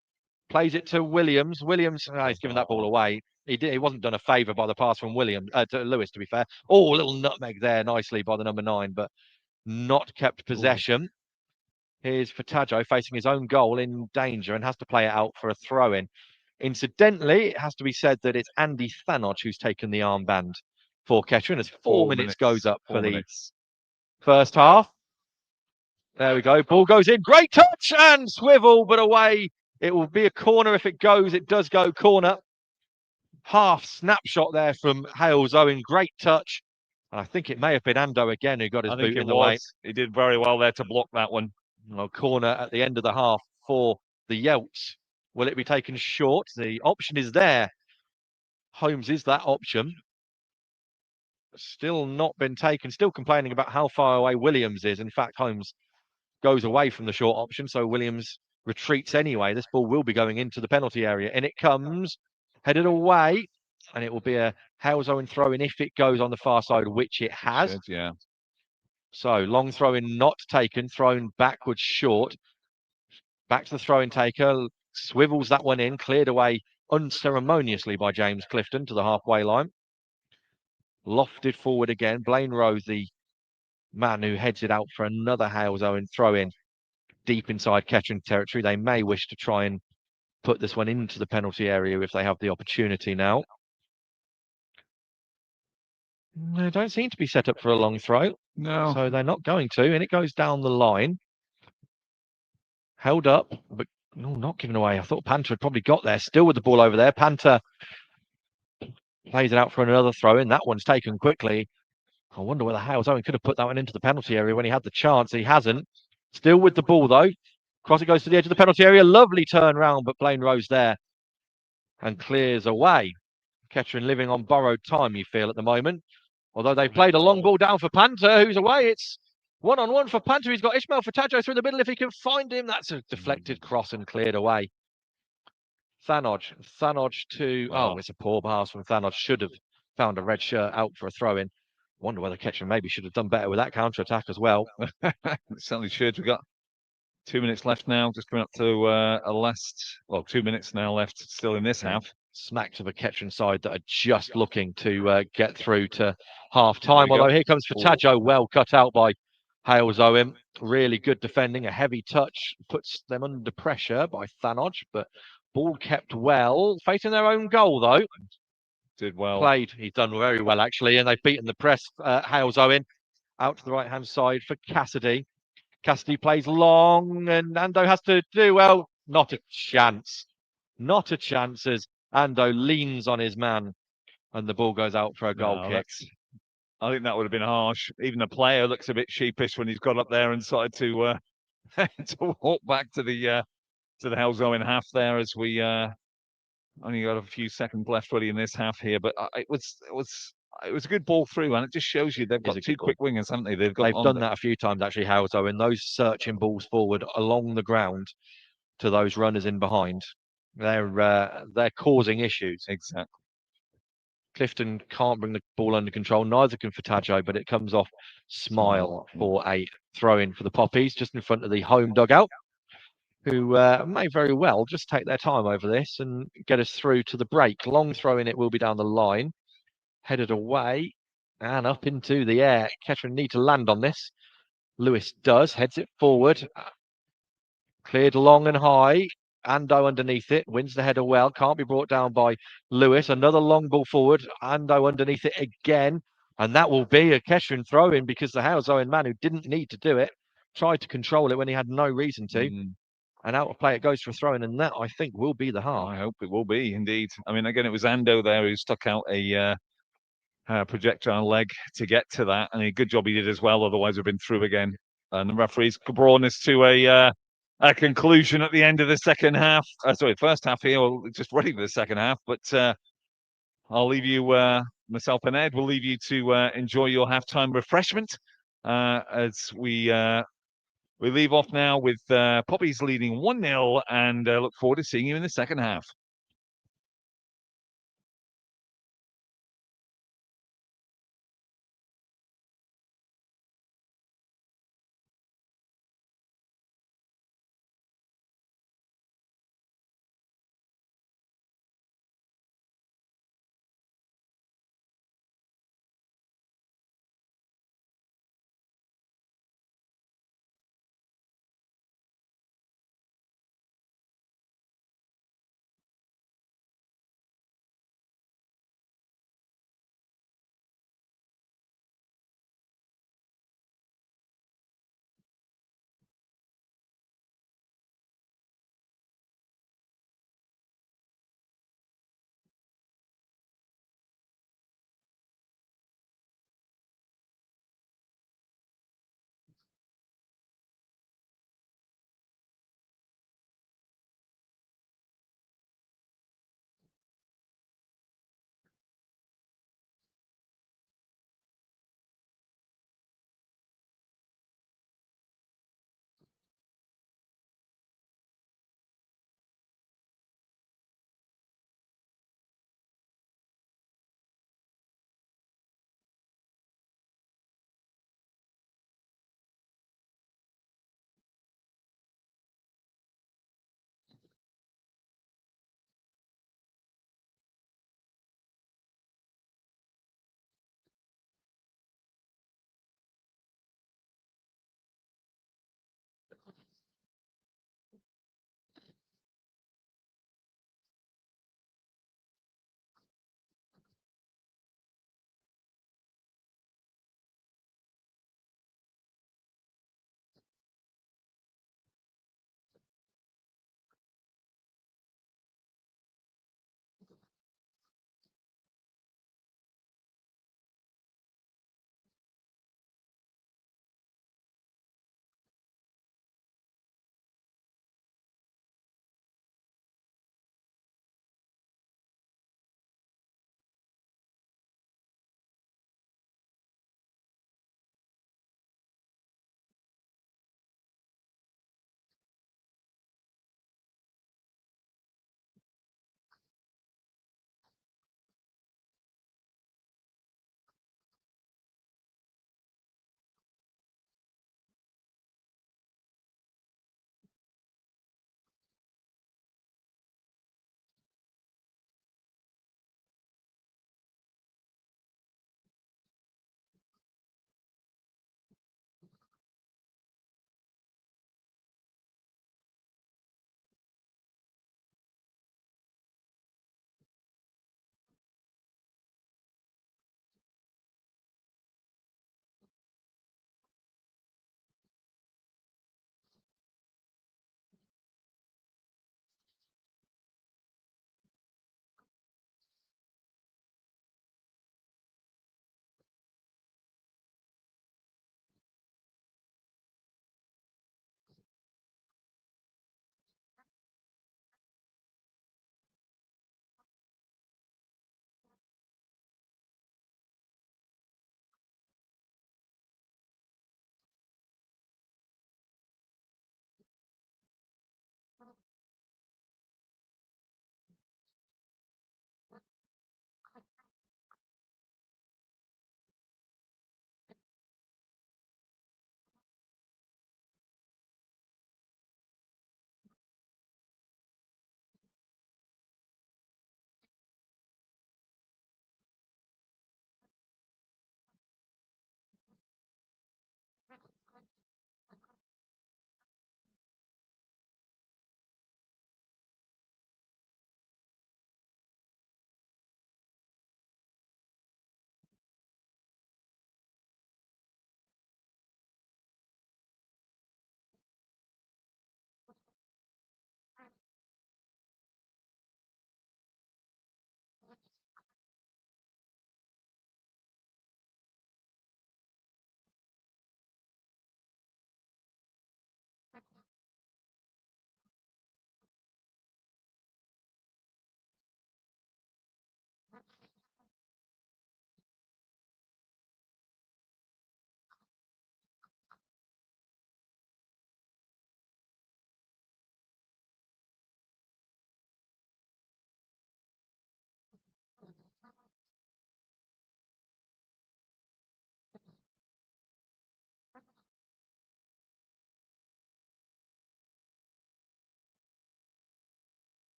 plays it to Williams. Williams, he's given that ball away. He wasn't done a favour by the pass from Williams to Lewis, to be fair. Oh, a little nutmeg there nicely by the number 9, but not kept possession. Here's Fatajo facing his own goal in danger and has to play it out for a throw-in. Incidentally, it has to be said that it's Andy Thanodge who's taken the armband for Kettering as 4 minutes goes up for the first half. There we go. Ball goes in. Great touch and swivel, but away. It will be a corner if it goes. It does go corner. Half snapshot there from Halesowen. Great touch. And I think it may have been Ando again who got his boot in the way. He did very well there to block that one. Well, corner at the end of the half for the Yelts. Will it be taken short? The option is there. Holmes is that option. Still not been taken. Still complaining about how far away Williams is. In fact, Holmes goes away from the short option, so Williams retreats anyway. This ball will be going into the penalty area, and it comes headed away, and it will be a Halesowen throw-in if it goes on the far side, which it has. Yeah. So long throw-in not taken, thrown backwards short. Back to the throw-in taker, swivels that one in, cleared away unceremoniously by James Clifton to the halfway line. Lofted forward again. Blaine Rowe, the man who heads it out for another Halesowen throw-in deep inside Kettering territory. They may wish to try and put this one into the penalty area if they have the opportunity now. They don't seem to be set up for a long throw. No. So they're not going to, and it goes down the line. Held up, but not given away. I thought Panther had probably got there. Still with the ball over there. Panther plays it out for another throw in. That one's taken quickly. I wonder whether Halesowen could have put that one into the penalty area when he had the chance. He hasn't. Still with the ball, though. Cross it goes to the edge of the penalty area. Lovely turn round, but Blaine Rowe's there and clears away. Kettering living on borrowed time, you feel, at the moment. Although they played a long ball down for Panther, who's away. It's one-on-one for Panther. He's got Ishmael Fatajo through the middle if he can find him. That's a deflected cross and cleared away. Thanodge to... Wow. Oh, it's a poor pass from Thanodge. Should have found a red shirt out for a throw-in. Wonder whether Kettering maybe should have done better with that counter-attack as well. It certainly should. We've got 2 minutes left now, just coming up to 2 minutes now left still in this half. Smack to the Kettering side that are just looking to get through to half-time. Although here comes Fatajo, well cut out by Halesowen. Really good defending, a heavy touch, puts them under pressure by Thanodge, but ball kept well. Facing their own goal, though. Did well. Played, he's done very well, actually, and they've beaten the press. Halesowen out to the right-hand side for Cassidy. Cassidy plays long, and Ando has to do, well, not a chance. Not a chance as Ando leans on his man, and the ball goes out for a goal kick. I think that would have been harsh. Even the player looks a bit sheepish when he's got up there and started to to walk back to the Halesowen half there as we only got a few seconds left really in this half here. But it was a good ball through, and it just shows you they've got two quick wingers, haven't they? They've done that a few times actually, Halesowen. Those searching balls forward along the ground to those runners in behind. They're causing issues. Exactly. Clifton can't bring the ball under control. Neither can Fatajo, but it comes off Smile for a throw-in for the Poppies, just in front of the home dugout, who may very well just take their time over this and get us through to the break. Long throw-in, it will be down the line, headed away and up into the air. Kettering need to land on this. Lewis does, heads it forward. Cleared long and high. Ando underneath it, wins the header well, can't be brought down by Lewis. Another long ball forward, Ando underneath it again, and that will be a Kettering throw-in because the Halesowen man who didn't need to do it tried to control it when he had no reason to. And out of play it goes for a throw-in, and that I think will be the half. I hope it will be indeed. I mean, again, it was Ando there who stuck out a projectile leg to get to that, and a good job he did as well. Otherwise, we've been through again. And the referees brought us to a conclusion at the end of the second half. First half here, or just ready for the second half. But I'll leave you, myself and Ed, we'll leave you to enjoy your halftime refreshment as we leave off now with Poppies leading 1-0, and look forward to seeing you in the second half.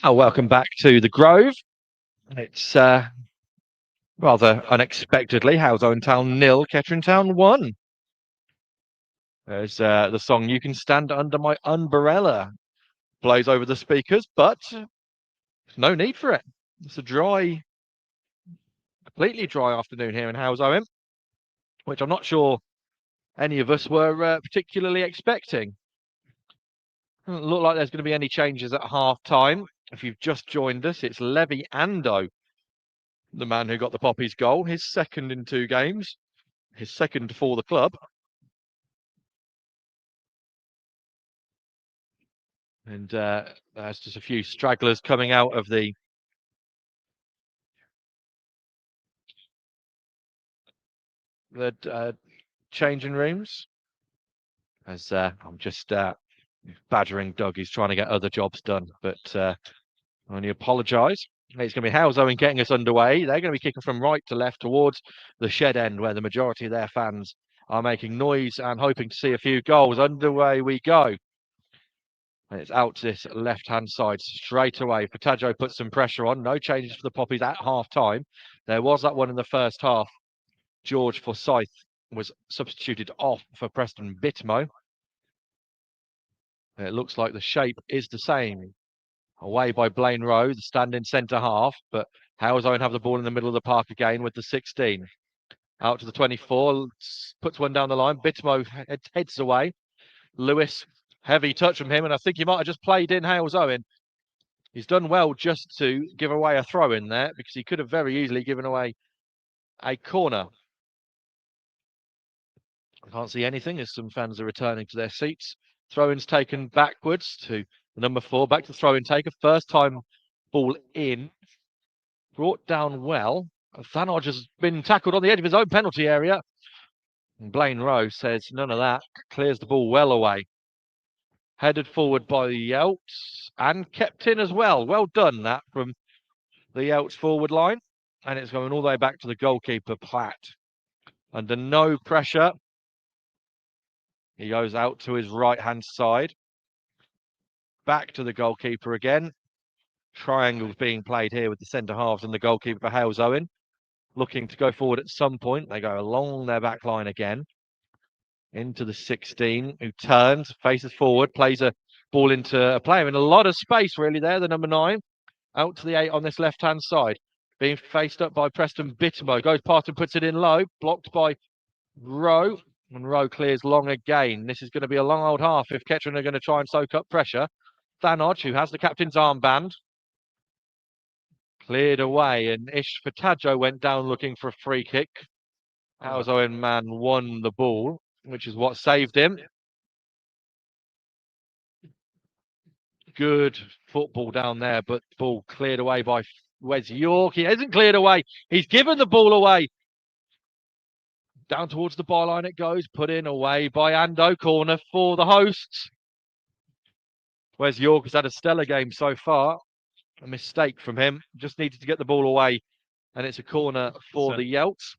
Oh, welcome back to the Grove. It's rather unexpectedly Halesowen Town 0, Kettering Town 1. There's the song "You Can Stand Under My Umbrella" plays over the speakers, but no need for it. It's a completely dry afternoon here in Halesowen, which I'm not sure any of us were particularly expecting. Doesn't look like there's going to be any changes at half time. If you've just joined us, it's Levy Ando, the man who got the Poppies goal, his second in 2 games, his second for the club. And there's just a few stragglers coming out of the changing rooms. As I'm just badgering Doug, he's trying to get other jobs done, but I only apologise. It's going to be Halesowen getting us underway. They're going to be kicking from right to left towards the shed end, where the majority of their fans are making noise and hoping to see a few goals. Underway we go. And it's out to this left-hand side straight away. Pataggio puts some pressure on. No changes for the Poppies at half-time. There was that one in the first half. George Forsyth was substituted off for Preston Bitmo. It looks like the shape is the same. Away by Blaine Rowe, the stand-in centre half, but Halesowen have the ball in the middle of the park again with the 16. Out to the 24, puts one down the line. Bitmo heads away. Lewis, heavy touch from him, and I think he might have just played in Halesowen. He's done well just to give away a throw in there, because he could have very easily given away a corner. I can't see anything as some fans are returning to their seats. Throw-ins taken backwards to number 4, back to throw-in taker. First time ball in. Brought down well. Thanodge has been tackled on the edge of his own penalty area. And Blaine Rowe says none of that. Clears the ball well away. Headed forward by the Yelts and kept in as well. Well done that from the Yelts forward line. And it's going all the way back to the goalkeeper, Platt. Under no pressure. He goes out to his right-hand side. Back to the goalkeeper again. Triangles being played here with the centre halves and the goalkeeper for Halesowen. Looking to go forward at some point. They go along their back line again. Into the 16, who turns, faces forward, plays a ball into a player in a lot of space, really, there, the number 9. Out to the 8 on this left-hand side. Being faced up by Preston Bitmo. Goes past and puts it in low. Blocked by Rowe. And Rowe clears long again. This is going to be a long old half if Kettering are going to try and soak up pressure. Thanodge, who has the captain's armband, cleared away, and Ish Fataggio went down looking for a free kick. Halesowen man won the ball, which is what saved him. Good football down there, but ball cleared away by Wes York. He hasn't cleared away. He's given the ball away. Down towards the byline it goes. Put in away by Ando. Corner for the hosts. Wes York has had a stellar game so far. A mistake from him. Just needed to get the ball away. And it's a corner for the Yelts.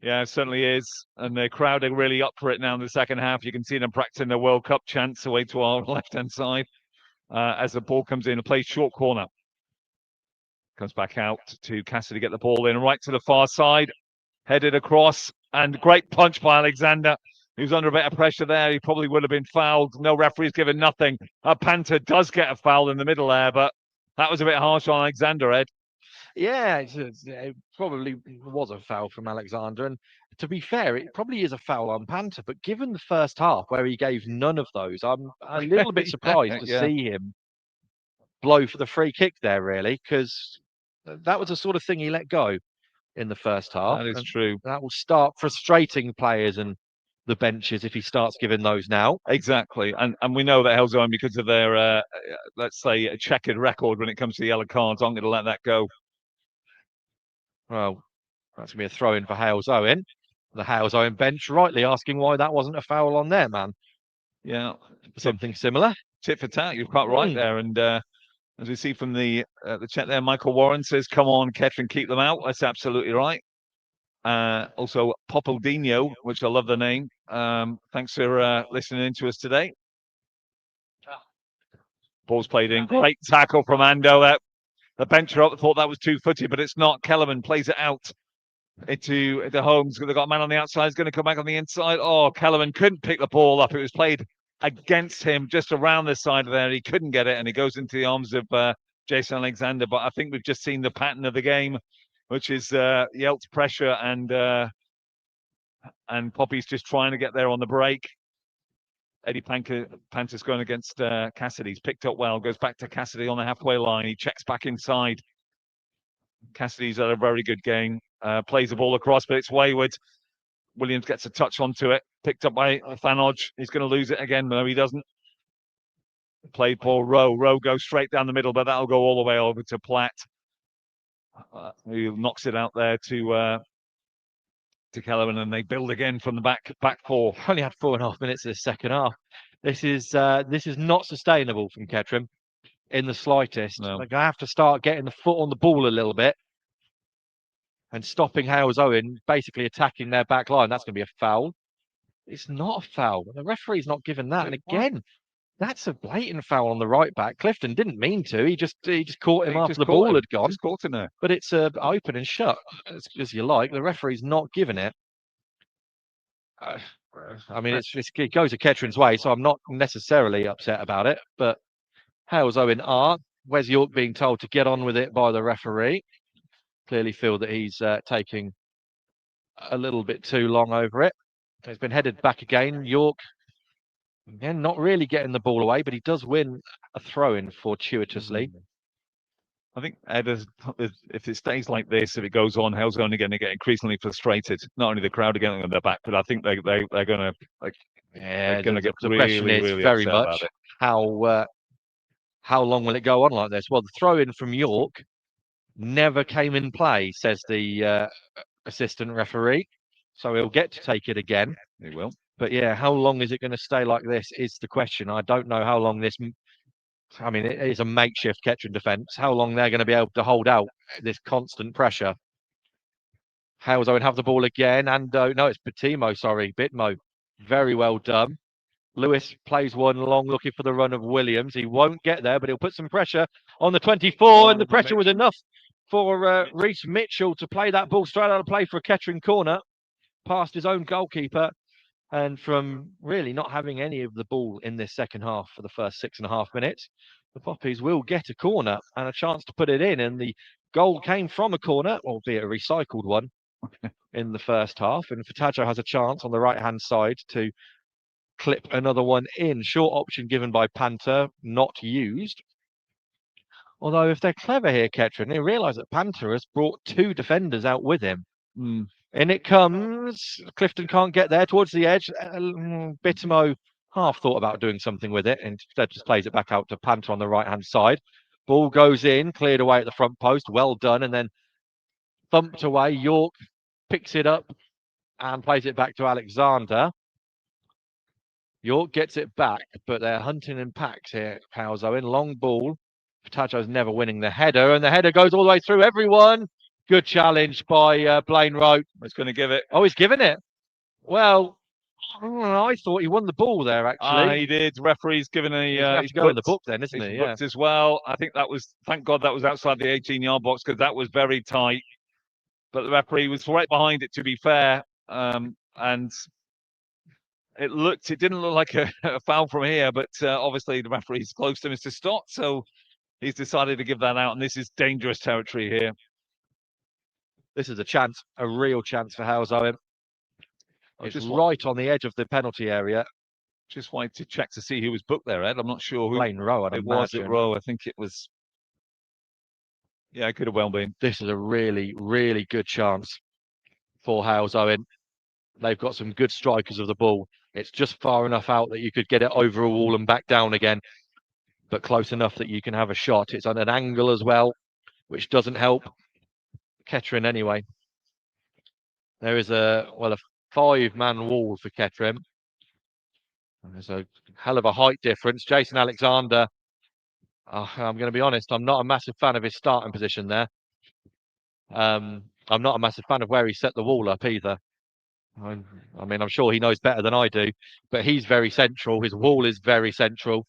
Yeah, it certainly is. And the crowd are really up for it now in the second half. You can see them practicing their World Cup chants away to our left-hand side. As the ball comes in, a play short corner. Comes back out to Cassidy to get the ball in, right to the far side. Headed across, and great punch by Alexander. He was under a bit of pressure there. He probably would have been fouled. No referee's given nothing. Panther does get a foul in the middle there, but that was a bit harsh on Alexander, Ed. Yeah, it probably was a foul from Alexander. And to be fair, it probably is a foul on Panther. But given the first half where he gave none of those, I'm a little bit surprised to see him blow for the free kick there, really, because that was the sort of thing he let go in the first half. That is true. That will start frustrating players and the benches if he starts giving those now. Exactly. And we know that Halesowen, because of their, let's say, a checkered record when it comes to the yellow cards, aren't going to let that go. Well, that's going to be a throw-in for Halesowen. The Halesowen bench rightly asking why that wasn't a foul on their man. Yeah. Something similar. Tit for tat, you're quite right there. And as we see from the chat there, Michael Warren says, come on, Kettering, keep them out. That's absolutely right. Also, Popoldino, which I love the name. Thanks for listening in to us today. Ball's played in. Great tackle from Ando. The bencher up thought that was 2-footed, but it's not. Kellerman plays it out into Holmes. They've got a man on the outside. He's going to come back on the inside. Oh, Kellerman couldn't pick the ball up. It was played against him just around the side of there. He couldn't get it, and he goes into the arms of Jason Alexander. But I think we've just seen the pattern of the game, which is Yelt's pressure and Poppy's just trying to get there on the break. Eddie Panter's going against Cassidy. He's picked up well, goes back to Cassidy on the halfway line. He checks back inside. Cassidy's had a very good game. Plays the ball across, but it's wayward. Williams gets a touch onto it. Picked up by Fanoj. He's going to lose it again. No, he doesn't. Played ball Rowe. Rowe goes straight down the middle, but that'll go all the way over to Platt, who knocks it out there to Kellerman, and they build again from the back four. Only had 4.5 minutes of the second half. This is not sustainable from Kettering in the slightest. No. They're gonna have to start getting the foot on the ball a little bit and stopping Halesowen basically attacking their back line. That's going to be a foul. It's not a foul. The referee's not given that. And again, that's a blatant foul on the right back. Clifton didn't mean to. He just caught him after the ball had gone. Just caught him there. But it's open and shut as you like. The referee's not giving it. I mean, it goes a Kettering's way, so I'm not necessarily upset about it. But Halesowen are. Wes York being told to get on with it by the referee. Clearly feel that he's taking a little bit too long over it. It's been headed back again. York, again, not really getting the ball away, but he does win a throw-in fortuitously. I think Ed, if it stays like this, if it goes on, Halesowen are going to get increasingly frustrated. Not only the crowd are getting on their back, but I think they're going to get the really, question is really very upset much about it. how long will it go on like this? Well, the throw-in from York never came in play, says the assistant referee. So he'll get to take it again. He will. But yeah, how long is it going to stay like this is the question. I don't know how long this... I mean, it is a makeshift Kettering defence. How long they're going to be able to hold out this constant pressure. Halesowen have the ball again. And no, it's Bitmo. Very well done. Lewis plays one long, looking for the run of Williams. He won't get there, but he'll put some pressure on the 24, and the pressure was enough for Reece Mitchell to play that ball straight out of play for a Kettering corner, past his own goalkeeper. And from really not having any of the ball in this second half for the first 6.5 minutes, the Poppies will get a corner and a chance to put it in. And the goal came from a corner, albeit a recycled one, in the first half. And Fatajo has a chance on the right-hand side to clip another one in. Short option given by Panter, not used. Although if they're clever here, Kettering, they realise that Panter has brought 2 defenders out with him. In it comes. Clifton can't get there towards the edge. Bitmo half thought about doing something with it. Instead just plays it back out to Panter on the right-hand side. Ball goes in, cleared away at the front post. Well done. And then thumped away. York picks it up and plays it back to Alexander. York gets it back, but they're hunting in packs here. Halesowen, long ball. Fatajo's never winning the header, and the header goes all the way through everyone. Good challenge by Blaine Rote. He's going to give it. Oh, he's given it. Well, I thought he won the ball there, actually. He did. Referee's given a... he's going in the book then, isn't he? Yeah. As well. I think that was... Thank God that was outside the 18-yard box, because that was very tight. But the referee was right behind it, to be fair. And it didn't look like a foul from here, but obviously the referee's close to Mr. Stott, so he's decided to give that out, and this is dangerous territory here. This is a chance, a real chance for Halesowen. It's right on the edge of the penalty area. Just wanted to check to see who was booked there, Ed. I'm not sure who. Blaine Rowe, I'd imagine. Was it Rowe? I think it was. Yeah, it could have well been. This is a really, really good chance for Halesowen. They've got some good strikers of the ball. It's just far enough out that you could get it over a wall and back down again, but close enough that you can have a shot. It's on an angle as well, which doesn't help Kettering anyway. There is a 5-man wall for Kettering. There's a hell of a height difference. Jason Alexander, I'm going to be honest, I'm not a massive fan of his starting position there. I'm not a massive fan of where he set the wall up either. I mean, I'm sure he knows better than I do, but he's very central. His wall is very central.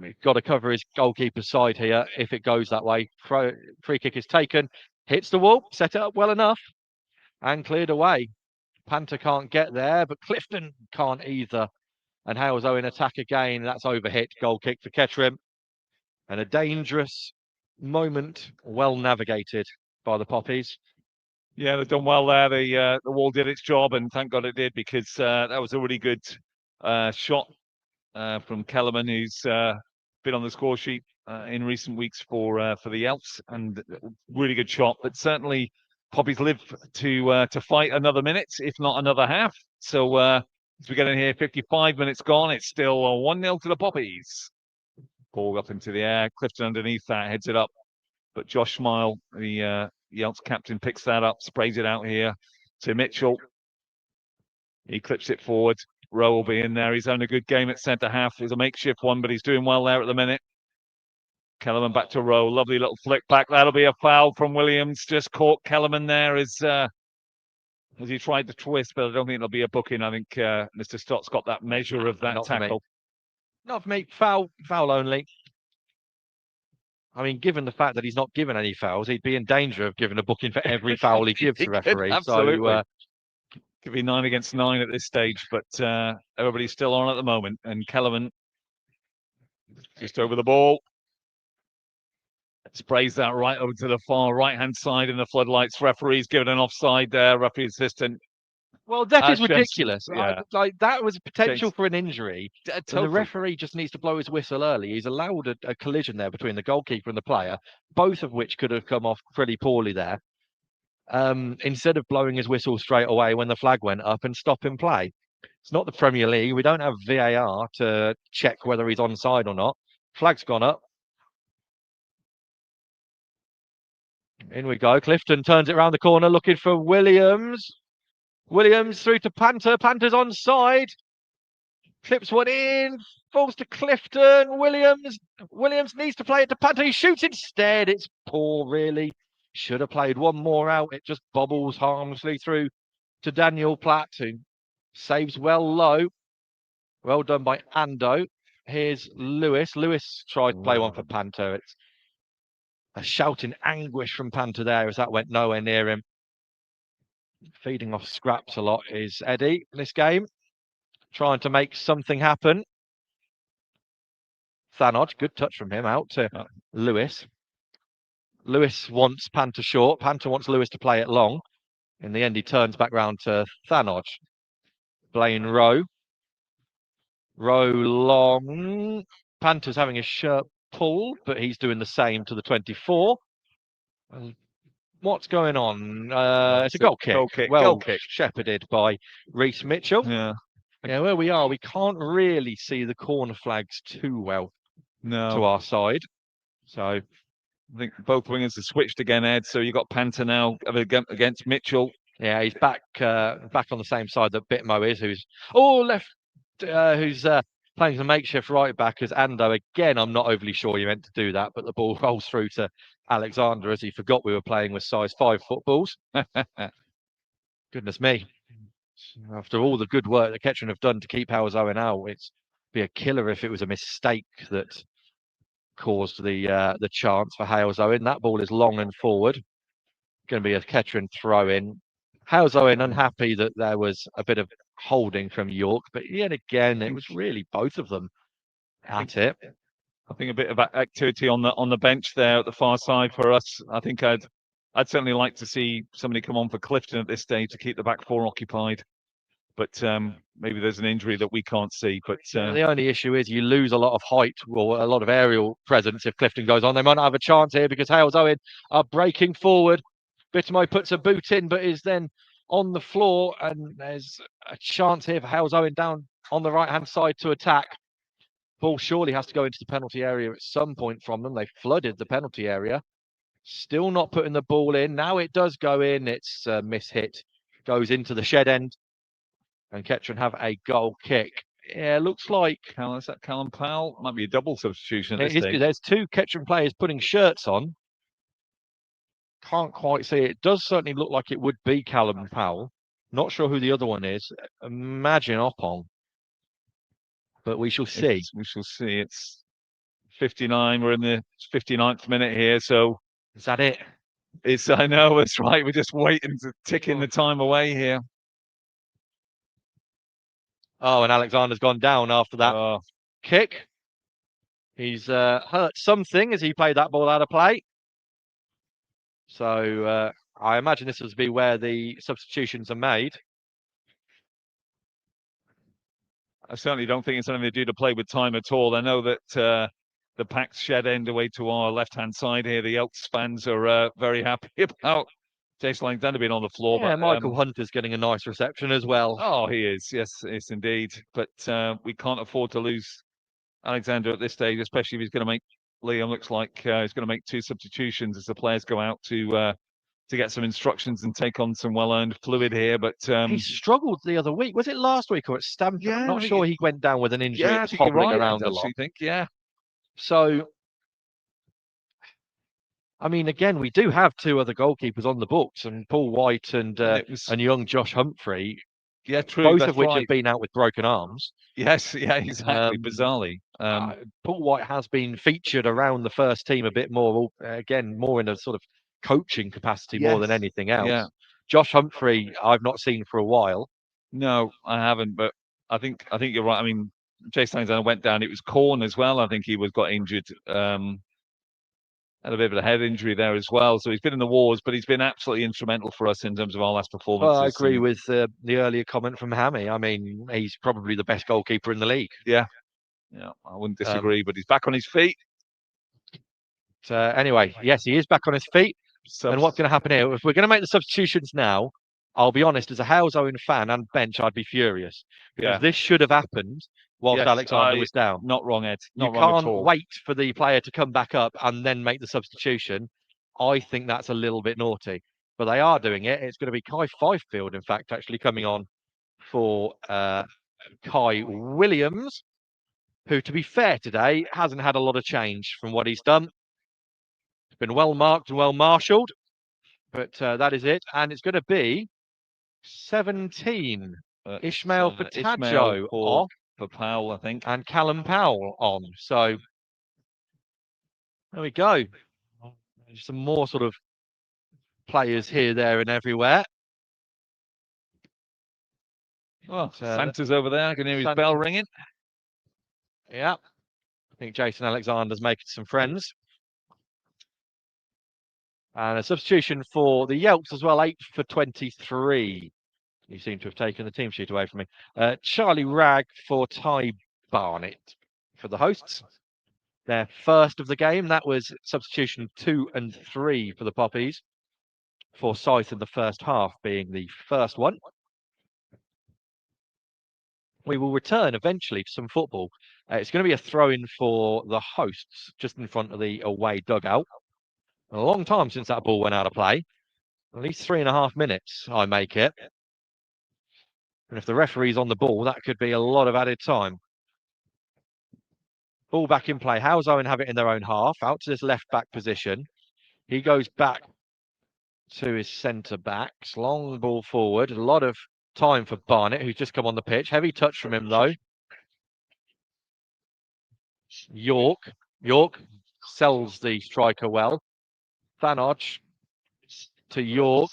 He's got to cover his goalkeeper's side here if it goes that way. Free kick is taken, hits the wall, set it up well enough, and cleared away. Panther can't get there, but Clifton can't either. And Halesowen attack again. That's overhit. Goal kick for Kettering. And a dangerous moment, well navigated by the Poppies. Yeah, they've done well there. The wall did its job, and thank God it did, because that was a really good shot from Kellerman, who's been on the score sheet in recent weeks for the Elks, and really good shot. But certainly, Poppies live to fight another minute, if not another half. So as we get in here, 55 minutes gone. It's still 1-0 to the Poppies. Ball up into the air. Clifton underneath that heads it up, but Josh Smile, the Elks captain, picks that up, sprays it out here to Mitchell. He clips it forward. Rowe will be in there. He's having a good game at centre half. It's a makeshift one, but he's doing well there at the minute. Kellerman back to Rowe. Lovely little flick back. That'll be a foul from Williams. Just caught Kellerman there as he tried to twist, but I don't think it'll be a booking. I think Mr. Stott's got that measure of that tackle. Not for me. Foul only. I mean, given the fact that he's not given any fouls, he'd be in danger of giving a booking for every foul he gives the referee. Absolutely. So, could be 9 against 9 at this stage, but everybody's still on at the moment. And Kellerman just over the ball. Sprays that right over to the far right-hand side in the floodlights. Referee's given an offside there. Referee assistant. Well, that is ridiculous. Yeah. Like, that was a potential for an injury. Totally. The referee just needs to blow his whistle early. He's allowed a collision there between the goalkeeper and the player, both of which could have come off pretty poorly there. Instead of blowing his whistle straight away when the flag went up and stopping play. It's not the Premier League. We don't have VAR to check whether he's onside or not. Flag's gone up. In we go. Clifton turns it around the corner looking for Williams. Williams through to Panther. Panther's onside. Clips one in. Falls to Clifton. Williams needs to play it to Panther. He shoots instead. It's poor, really. Should have played one more out. It just bobbles harmlessly through to Daniel Platt, who saves well low. Well done by Ando. Here's Lewis. Lewis tried to play one for Panther. It's a shouting anguish from Panther there as that went nowhere near him. Feeding off scraps a lot is Eddie in this game. Trying to make something happen. Thanod, good touch from him out to Lewis. Lewis wants Panther short. Panther wants Lewis to play it long. In the end, he turns back round to Thanod. Blaine Rowe. Rowe long. Panther's having his shirt pulled, but he's doing the same to the 24. What's going on? It's a goal kick. Well shepherded by Reece Mitchell. Yeah, where we are, we can't really see the corner flags too well to our side. So I think both wingers have switched again, Ed. So you've got Panther now against Mitchell. Yeah, he's back on the same side that Bitmo is, who's playing the makeshift right back as Ando. Again, I'm not overly sure he meant to do that, but the ball rolls through to Alexander as he forgot we were playing with size 5 footballs. Goodness me. After all the good work that Kettering have done to keep Halesowen out, it'd be a killer if it was a mistake that caused the chance for Halesowen. That ball is long and forward. Going to be a Kettering throw-in. Halesowen unhappy that there was a bit of holding from York, but yet again, it was really both of them at it. I think a bit of activity on the bench there at the far side for us. I think I'd certainly like to see somebody come on for Clifton at this stage to keep the back four occupied. But maybe there's an injury that we can't see. But the only issue is you lose a lot of height or a lot of aerial presence if Clifton goes on. They might not have a chance here because Halesowen are breaking forward. Bittermo puts a boot in, but is then on the floor, and there's a chance here for Halesowen down on the right-hand side to attack. Ball surely has to go into the penalty area at some point from them. They flooded the penalty area. Still not putting the ball in. Now it does go in. It's a mishit. Goes into the shed end. And Kettering have a goal kick. Yeah, looks like... Is that Callum Powell? Might be a double substitution at this stage. There's 2 Kettering players putting shirts on. Can't quite see it. It does certainly look like it would be Callum Powell. Not sure who the other one is. Imagine Opong. But we shall see. We shall see. It's 59. We're in the 59th minute here, so Is that it? I know that's right. We're just waiting to ticking the time away here. Oh, and Alexander's gone down after that kick. He's hurt something as he played that ball out of play. So I imagine this will be where the substitutions are made. I certainly don't think it's anything to do to play with time at all. I know that the packed shed end away to our left-hand side here, the Elks fans are very happy about Jason Alexander being on the floor. Yeah, but Michael Hunter's getting a nice reception as well. Oh, he is. Yes, indeed. But we can't afford to lose Alexander at this stage, especially if he's going to make. Liam looks like he's going to make 2 substitutions as the players go out to get some instructions and take on some well-earned fluid here. But he struggled the other week. Was it last week or at Stamford? Yeah, I'm not sure. He went down with an injury. Yeah, It's hobbling around a lot. I think, yeah. So, I mean, again, we do have 2 other goalkeepers on the books, and Paul White and young Josh Humphrey. Yeah, true. Both of which have been out with broken arms. Yes, yeah, exactly. Bizarrely, Paul White has been featured around the first team a bit more. Again, more in a sort of coaching capacity more than anything else. Yeah. Josh Humphrey, I've not seen for a while. No, I haven't. But I think you're right. I mean, Jason Alexander went down. It was Corn as well. I think he got injured. Had a bit of a head injury there as well. So he's been in the wars, but he's been absolutely instrumental for us in terms of our last performances. Well, I agree with the earlier comment from Hammy. I mean, he's probably the best goalkeeper in the league. Yeah, I wouldn't disagree, but he's back on his feet. Anyway, yes, he is back on his feet. And what's going to happen here? If we're going to make the substitutions now, I'll be honest, as a Halesowen fan and bench, I'd be furious. Because this should have happened whilst Alexander was down. Not wrong, Ed. Not wrong at all. You can't wait for the player to come back up and then make the substitution. I think that's a little bit naughty. But they are doing it. It's going to be Kai Fifield, in fact, actually coming on for Kai Williams, who, to be fair today, hasn't had a lot of change from what he's done. It's been well marked and well marshalled. But that is it. And it's going to be 17. Ishmael Fatajo off. For Powell, I think. And Callum Powell on. So there we go. Some more sort of players here, there, and everywhere. Well, Santa's over there. I can hear his bell ringing. Yeah. I think Jason Alexander's making some friends. And a substitution for the Yelps as well, 8 for 23. You seem to have taken the team sheet away from me. Charlie Ragg for Ty Barnett for the hosts. Their first of the game. That was substitution 2 and 3 for the Poppies. Forsyth in the first half being the first one. We will return eventually to some football. It's going to be a throw-in for the hosts just in front of the away dugout. A long time since that ball went out of play. At least 3.5 minutes, I make it. And if the referee's on the ball, that could be a lot of added time. Ball back in play. Halesowen have it in their own half, out to this left-back position. He goes back to his centre-backs. Long ball forward. A lot of time for Barnett, who's just come on the pitch. Heavy touch from him, though. York sells the striker well. Thanodge to York.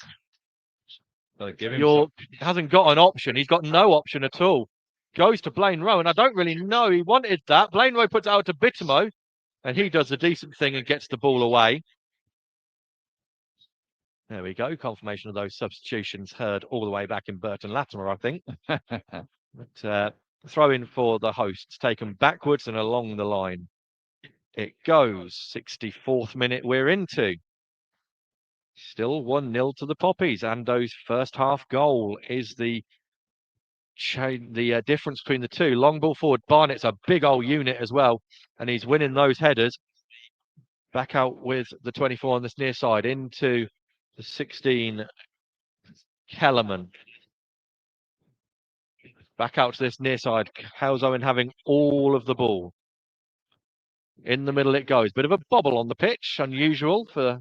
York hasn't got an option. He's got no option at all. Goes to Blaine Rowe, and I don't really know he wanted that. Blaine Rowe puts it out to Bitamo, and he does a decent thing and gets the ball away. There we go. Confirmation of those substitutions heard all the way back in Burton Latimer, I think. But throw in for the hosts, taken backwards and along the line. It goes. 64th minute we're into. Still 1-0 to the Poppies. Ando's first half goal is the difference between the two. Long ball forward. Barnett's a big old unit as well, and he's winning those headers. Back out with the 24 on this near side into the 16. Kellerman. Back out to this near side. Halesowen having all of the ball. In the middle it goes. Bit of a bobble on the pitch. Unusual for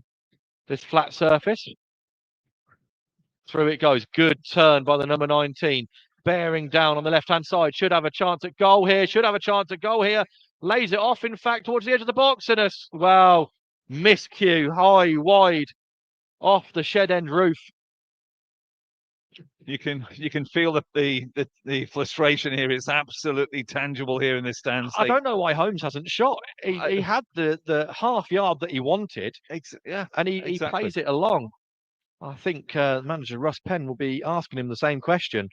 this flat surface. Through it goes. Good turn by the number 19. Bearing down on the left-hand side. Should have a chance at goal here. lays it off, in fact, towards the edge of the box, and well, miscue, high, wide, off the shed end roof. You can feel the frustration here. It's absolutely tangible here in the stands. I don't know why Holmes hasn't shot. He had the half yard that he wanted, Yeah, and he exactly. plays it along. I think manager Russ Penn will be asking him the same question.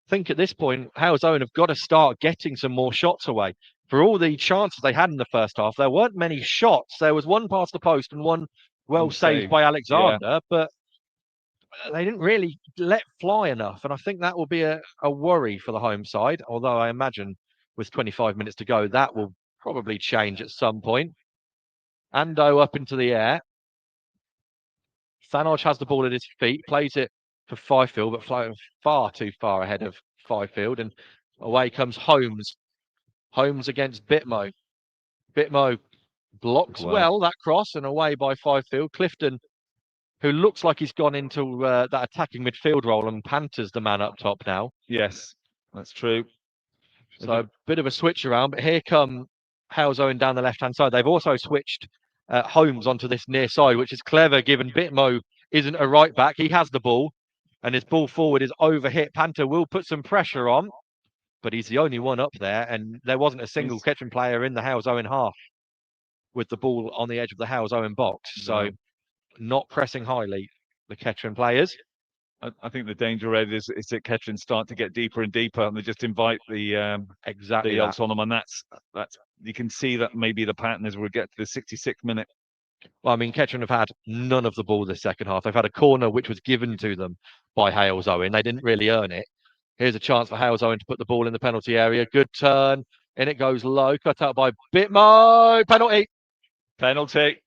I think at this point, Halesowen have got to start getting some more shots away. For all the chances they had in the first half, there weren't many shots. There was one past the post and one well saved by Alexander, but they didn't really let fly enough. And I think that will be a worry for the home side, although I imagine with 25 minutes to go, that will probably change at some point. Ando up into the air. Thanoj has the ball at his feet, plays it for Fifield, but flying far too far ahead of Fifield. And away comes Holmes. Holmes against Bitmo. Bitmo blocks well that cross and away by Fifield. Clifton, who looks like he's gone into that attacking midfield role, and Panter's the man up top now. Yes, that's true. So a bit of a switch around, but here come Halesowen down the left-hand side. They've also switched Holmes onto this near side, which is clever given Bitmo isn't a right back. He has the ball, and his ball forward is overhit. Panter will put some pressure on, but he's the only one up there, and there wasn't a single Kettering player in the Halesowen half with the ball on the edge of the Halesowen box. So not pressing highly, the Kettering players. I think the danger, Red, is that Kettering start to get deeper and deeper, and they just invite the exactly the odds on them, and that's you can see that maybe the pattern is we'll get to the 66th minute. Well, I mean, Kettering have had none of the ball this second half. They've had a corner which was given to them by Halesowen. They didn't really earn it. Here's a chance for Halesowen to put the ball in the penalty area. Good turn, and it goes low. Cut out by Bitmo. Penalty. Penalty.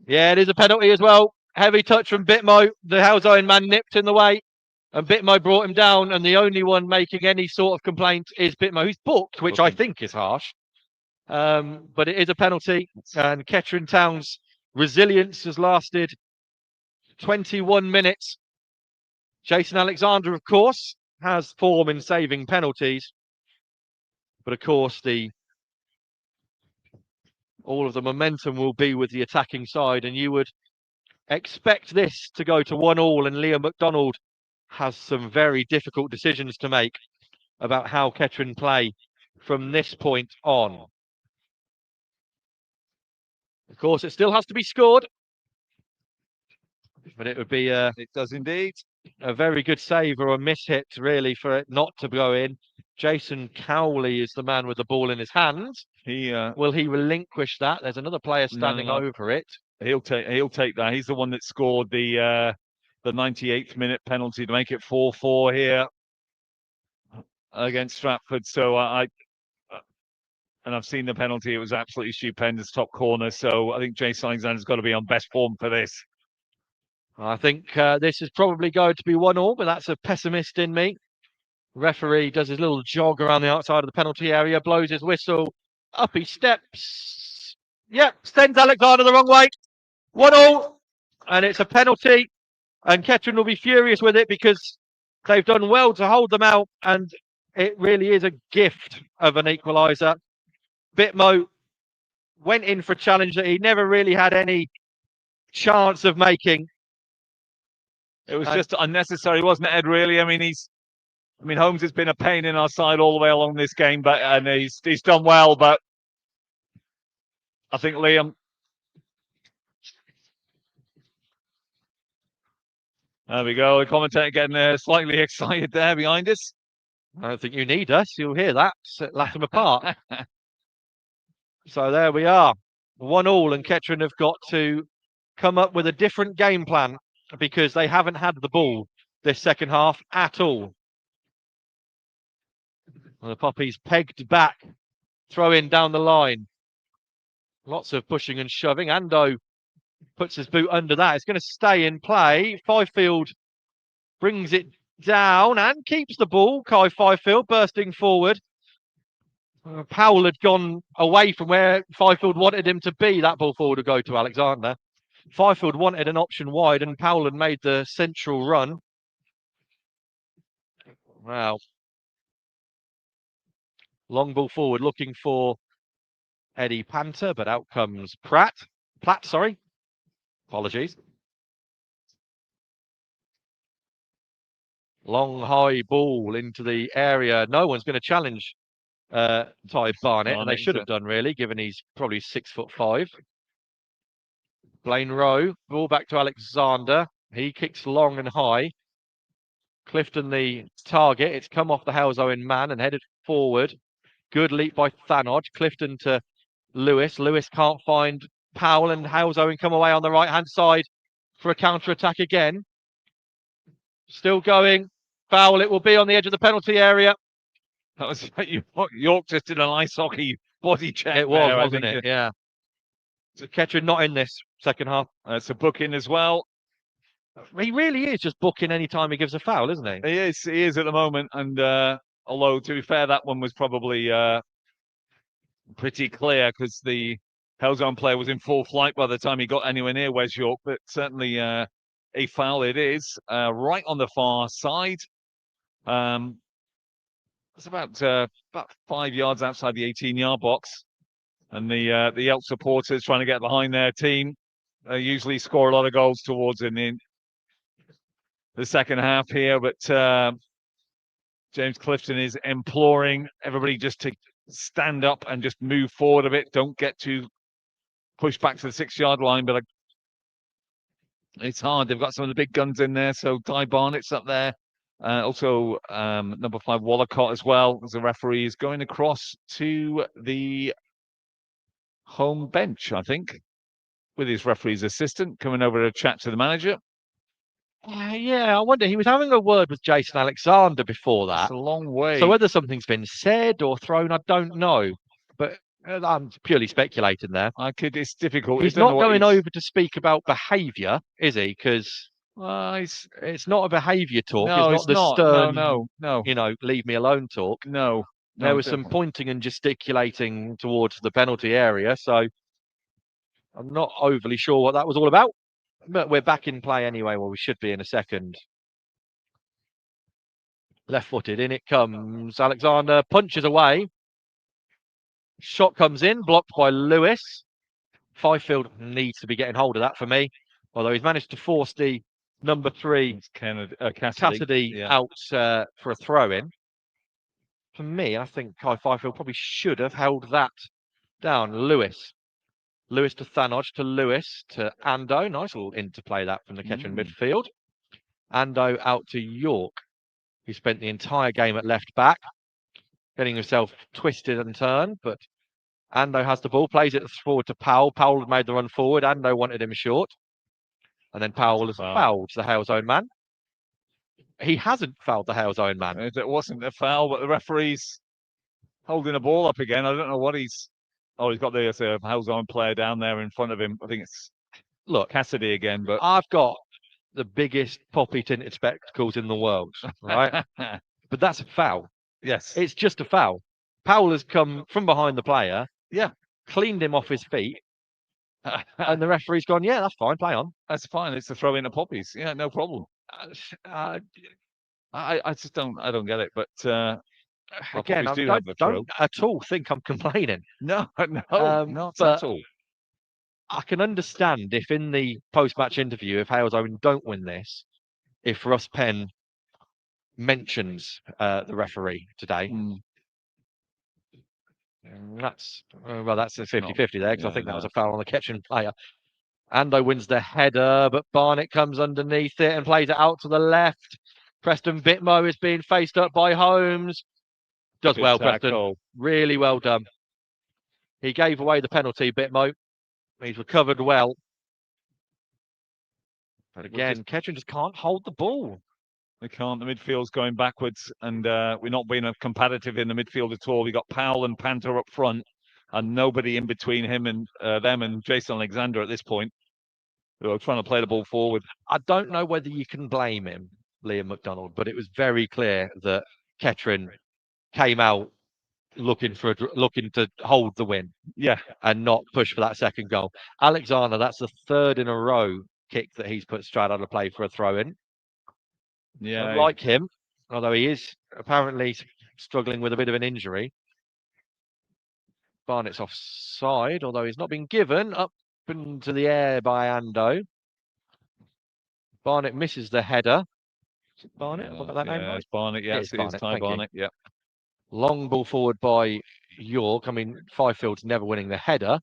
Yeah, it is a penalty as well. Heavy touch from Bitmo. The Halesowen man nipped in the way, and Bitmo brought him down. And the only one making any sort of complaint is Bitmo, who's booked, which I think is harsh. But it is a penalty, and Kettering Town's resilience has lasted 21 minutes. Jason Alexander, of course, has form in saving penalties, but of course all of the momentum will be with the attacking side, and you would expect this to go to 1-1, and Liam McDonald has some very difficult decisions to make about how Kettering play from this point on. Of course, it still has to be scored, but it would be it does indeed a very good save or a miss-hit, really, for it not to go in. Jason Cowley is the man with the ball in his hands. Will he relinquish that? There's another player standing over it. He'll take that. He's the one that scored the 98th minute penalty to make it 4-4 here against Stratford. So and I've seen the penalty. It was absolutely stupendous, top corner. So I think Jason Alexander's got to be on best form for this. I think this is probably going to be 1-1, but that's a pessimist in me. Referee does his little jog around the outside of the penalty area, blows his whistle, up he steps. Yep, sends Alexander the wrong way. 1-1, and it's a penalty. And Kettering will be furious with it because they've done well to hold them out, and it really is a gift of an equaliser. Bitmo went in for a challenge that he never really had any chance of making. It was just unnecessary, wasn't it, Ed? Really, I mean, Holmes has been a pain in our side all the way along this game, and he's done well. But I think Liam, there we go. The commentator getting slightly excited there behind us. I don't think you need us. You'll hear that. Latham apart. So there we are. 1-1, and Kettering have got to come up with a different game plan because they haven't had the ball this second half at all. And the Poppies pegged back, throw in down the line. Lots of pushing and shoving. Ando puts his boot under that. It's going to stay in play. Fifield brings it down and keeps the ball. Kai Fifield bursting forward. Powell had gone away from where Fifield wanted him to be. That ball forward would go to Alexander. Fifield wanted an option wide, and Powell had made the central run. Wow. Long ball forward, looking for Eddie Panther, but out comes Platt, sorry. Apologies. Long high ball into the area. No one's going to challenge Ty Barnett, and they should have done really, given he's probably 6'5". Blaine Rowe, ball back to Alexander. He kicks long and high. Clifton the target. It's come off the Halesowen man and headed forward. Good leap by Thanod. Clifton to Lewis. Lewis can't find Powell, and Halesowen come away on the right-hand side for a counter-attack again. Still going. Foul. It will be on the edge of the penalty area. That was York just did an ice hockey body check. It was, wasn't it? Yeah. So Kettering not in this second half. It's a booking as well. He really is just booking any time he gives a foul, isn't he? He is at the moment. And although, to be fair, that one was probably pretty clear because the Halesowen player was in full flight by the time he got anywhere near Wes York. But certainly a foul it is, right on the far side. It's about 5 yards outside the 18-yard box. And the Elk supporters trying to get behind their team. They usually score a lot of goals towards in the second half here, but James Clifton is imploring everybody just to stand up and just move forward a bit. Don't get too pushed back to the 6-yard line, but it's hard. They've got some of the big guns in there, so Ty Barnett's up there. Also, number 5, Wallacott as well, as the referee is going across to the home bench, I think, with his referee's assistant coming over to chat to the manager. Yeah, I wonder, he was having a word with Jason Alexander before that. It's a long way. So whether something's been said or thrown, I don't know. But I'm purely speculating there. It's difficult. He's not going over to speak about behaviour, is he? Because it's not a behaviour talk. No, it's not the stern, no. Leave me alone talk. No. There was some pointing and gesticulating towards the penalty area, so I'm not overly sure what that was all about. But we're back in play anyway, well, we should be in a second. Left-footed, in it comes. Alexander punches away. Shot comes in, blocked by Lewis. Fifield needs to be getting hold of that for me, although he's managed to force the number 3 Cassidy out for a throw-in. For me, I think Kai Fifield probably should have held that down. Lewis to Thanod, to Lewis, to Ando. Nice little interplay that from the Kettering midfield. Ando out to York, who spent the entire game at left back, getting himself twisted and turned, but Ando has the ball, plays it forward to Powell. Powell had made the run forward. Ando wanted him short. And then Powell has fouled the Halesowen man. He hasn't fouled the Halesowen man. It wasn't a foul, but the referee's holding the ball up again. I don't know what he's... Oh, he's got the Halesowen player down there in front of him. I think it's Cassidy again. But I've got the biggest poppy tinted spectacles in the world, right? But that's a foul. Yes. It's just a foul. Powell has come from behind the player, cleaned him off his feet, and the referee's gone, yeah, that's fine, play on. That's fine. It's a throw in of poppies. Yeah, no problem. I just don't get it. But again, I don't at all think I'm complaining. No, not at all. I can understand if in the post-match interview, if Halesowen don't win this, if Russ Penn mentions the referee today. That's a 50-50 there, because I think that was a foul on the Kettering player. Ando wins the header, but Barnett comes underneath it and plays it out to the left. Preston Bitmo is being faced up by Holmes. Does well, Preston. Really well done. He gave away the penalty, Bitmo. He's recovered well. But again, Kettering just can't hold the ball. They can't. The midfield's going backwards, and we're not being competitive in the midfield at all. We got Powell and Panther up front, and nobody in between him and them and Jason Alexander at this point. Who are trying to play the ball forward. I don't know whether you can blame him, Liam McDonald, but it was very clear that Kettering came out looking to hold the win, and not push for that second goal. Alexander, that's the 3rd in a row kick that he's put straight out of play for a throw-in. Yeah, like him, although he is apparently struggling with a bit of an injury. Barnett's offside, although he's not been given. Up into the air by Ando. Barnett misses the header. Is it Barnett? Have I got that name right? It's Barnett. Yes, it is Ty Barnett. Yeah. Long ball forward by York. I mean, Fifield's never winning the header.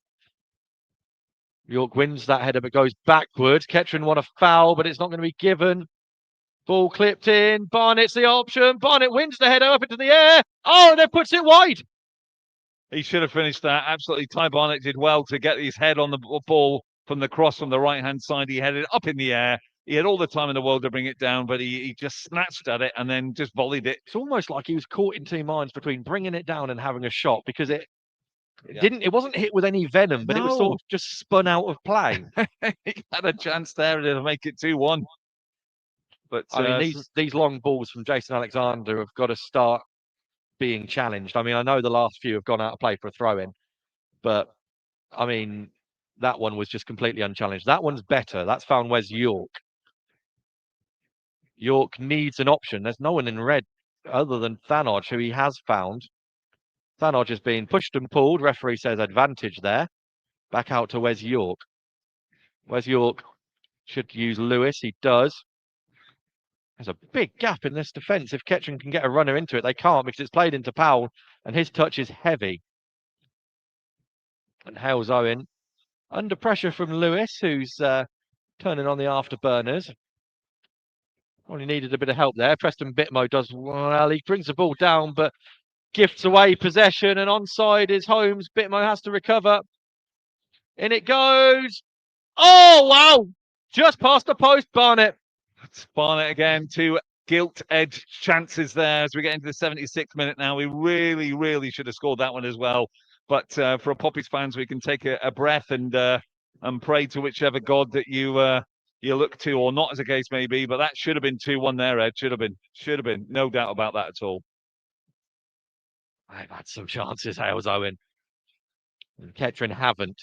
York wins that header but goes backwards. Kettering won a foul, but it's not going to be given. Ball clipped in. Barnett's the option. Barnett wins the header up into the air. Oh, and then puts it wide. He should have finished that. Absolutely. Ty Barnett did well to get his head on the ball from the cross from the right-hand side. He headed up in the air. He had all the time in the world to bring it down, but he just snatched at it and then just volleyed it. It's almost like he was caught in two minds between bringing it down and having a shot, because it wasn't hit with any venom, but it was sort of just spun out of play. He had a chance there to make it 2-1. But I mean, these long balls from Jason Alexander have got to start being challenged. I mean, I know the last few have gone out of play for a throw-in, but I mean, that one was just completely unchallenged. That one's better. That's found Wes York. York needs an option. There's no one in red other than Thanodge, who he has found. Thanodge has been pushed and pulled. Referee says advantage there. Back out to Wes York. Wes York should use Lewis. He does. There's a big gap in this defence. If Kettering can get a runner into it, they can't, because it's played into Powell and his touch is heavy. And Halesowen under pressure from Lewis, who's turning on the afterburners. Only needed a bit of help there. Preston Bitmo does well. He brings the ball down, but gifts away possession, and onside is Holmes. Bitmo has to recover. In it goes. Oh, wow! Just past the post, Barnett. It's Barnett again. Two gilt-edged chances there as we get into the 76th minute now. We really, really should have scored that one as well. But for Poppies fans, we can take a breath and pray to whichever God that you look to, or not, as the case may be. But that should have been 2-1 there, Ed. Should have been. No doubt about that at all. I've had some chances, Halesowen. Kettering haven't.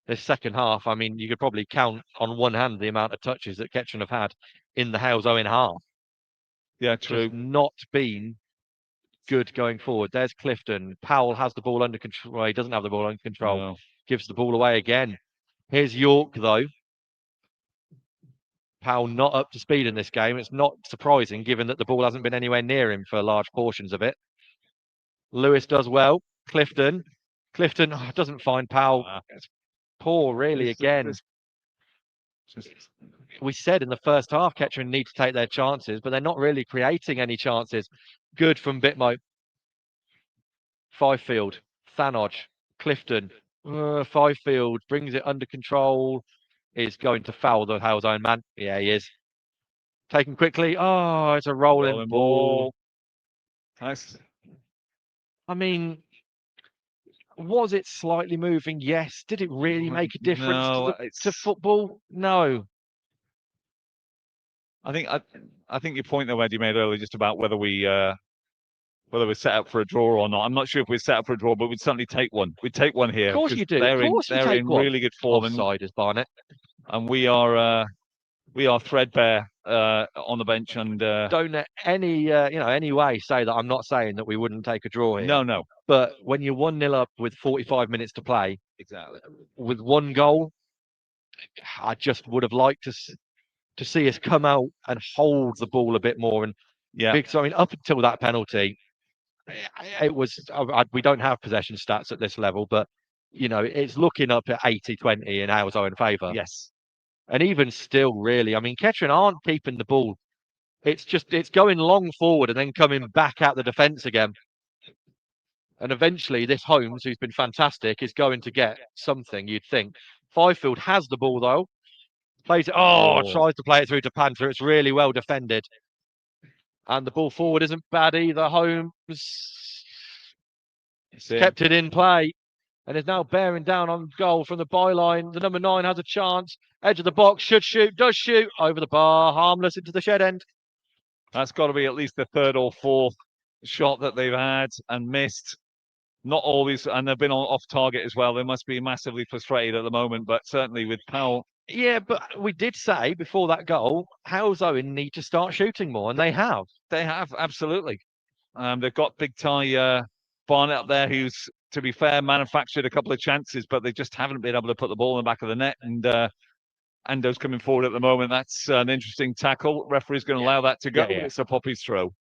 This second half, I mean, you could probably count on one hand the amount of touches that Kettering have had in the Halesowen half. Yeah, true. Just not been good going forward. There's Clifton. Powell has the ball under control. Well, he doesn't have the ball under control. No. Gives the ball away again. Here's York, though. Powell not up to speed in this game. It's not surprising, given that the ball hasn't been anywhere near him for large portions of it. Lewis does well. Clifton doesn't find Powell. It's poor, really, again. We said in the first half, Kettering need to take their chances, but they're not really creating any chances. Good from Bitmo. Fifield, Thanodge, Clifton. Fifield brings it under control. Is going to foul the Halesowen man. Yeah, he is. Taken quickly. Oh, it's a rolling ball. Nice. I mean, was it slightly moving? Yes. Did it really make a difference to football? No. I think your point that Eddie made earlier, just about whether we're set up for a draw or not. I'm not sure if we're set up for a draw, but we'd certainly take one. We'd take one here. Of course you do. They're in really good form. Offside is Barnett, and we are threadbare on the bench. And don't let any way say that I'm not saying that we wouldn't take a draw here. No. But when you're 1-0 up with 45 minutes to play, exactly, with one goal, I just would have liked to see us come out and hold the ball a bit more. And because, I mean, up until that penalty, it was, we don't have possession stats at this level, but it's looking up at 80-20 in Halesowen favour. Yes. And even still, really, I mean, Kettering aren't keeping the ball. It's going long forward and then coming back at the defence again. And eventually this Holmes, who's been fantastic, is going to get something, you'd think. Fifield has the ball, though. Plays it. Tries to play it through to Panther. It's really well defended. And the ball forward isn't bad either. Holmes kept it in play and is now bearing down on goal from the byline. The number 9 has a chance. Edge of the box, should shoot, does shoot. Over the bar, harmless into the shed end. That's got to be at least the third or fourth shot that they've had and missed. Not always, and they've been off target as well. They must be massively frustrated at the moment, but certainly with Powell. Yeah, but we did say before that goal, Halesowen need to start shooting more, and they have. They have, absolutely. They've got big Ty Barnett up there, who's to be fair, manufactured a couple of chances, but they just haven't been able to put the ball in the back of the net. And Ando's coming forward at the moment. That's an interesting tackle. Referee's going to allow that to go. Yeah. It's a Poppy's throw.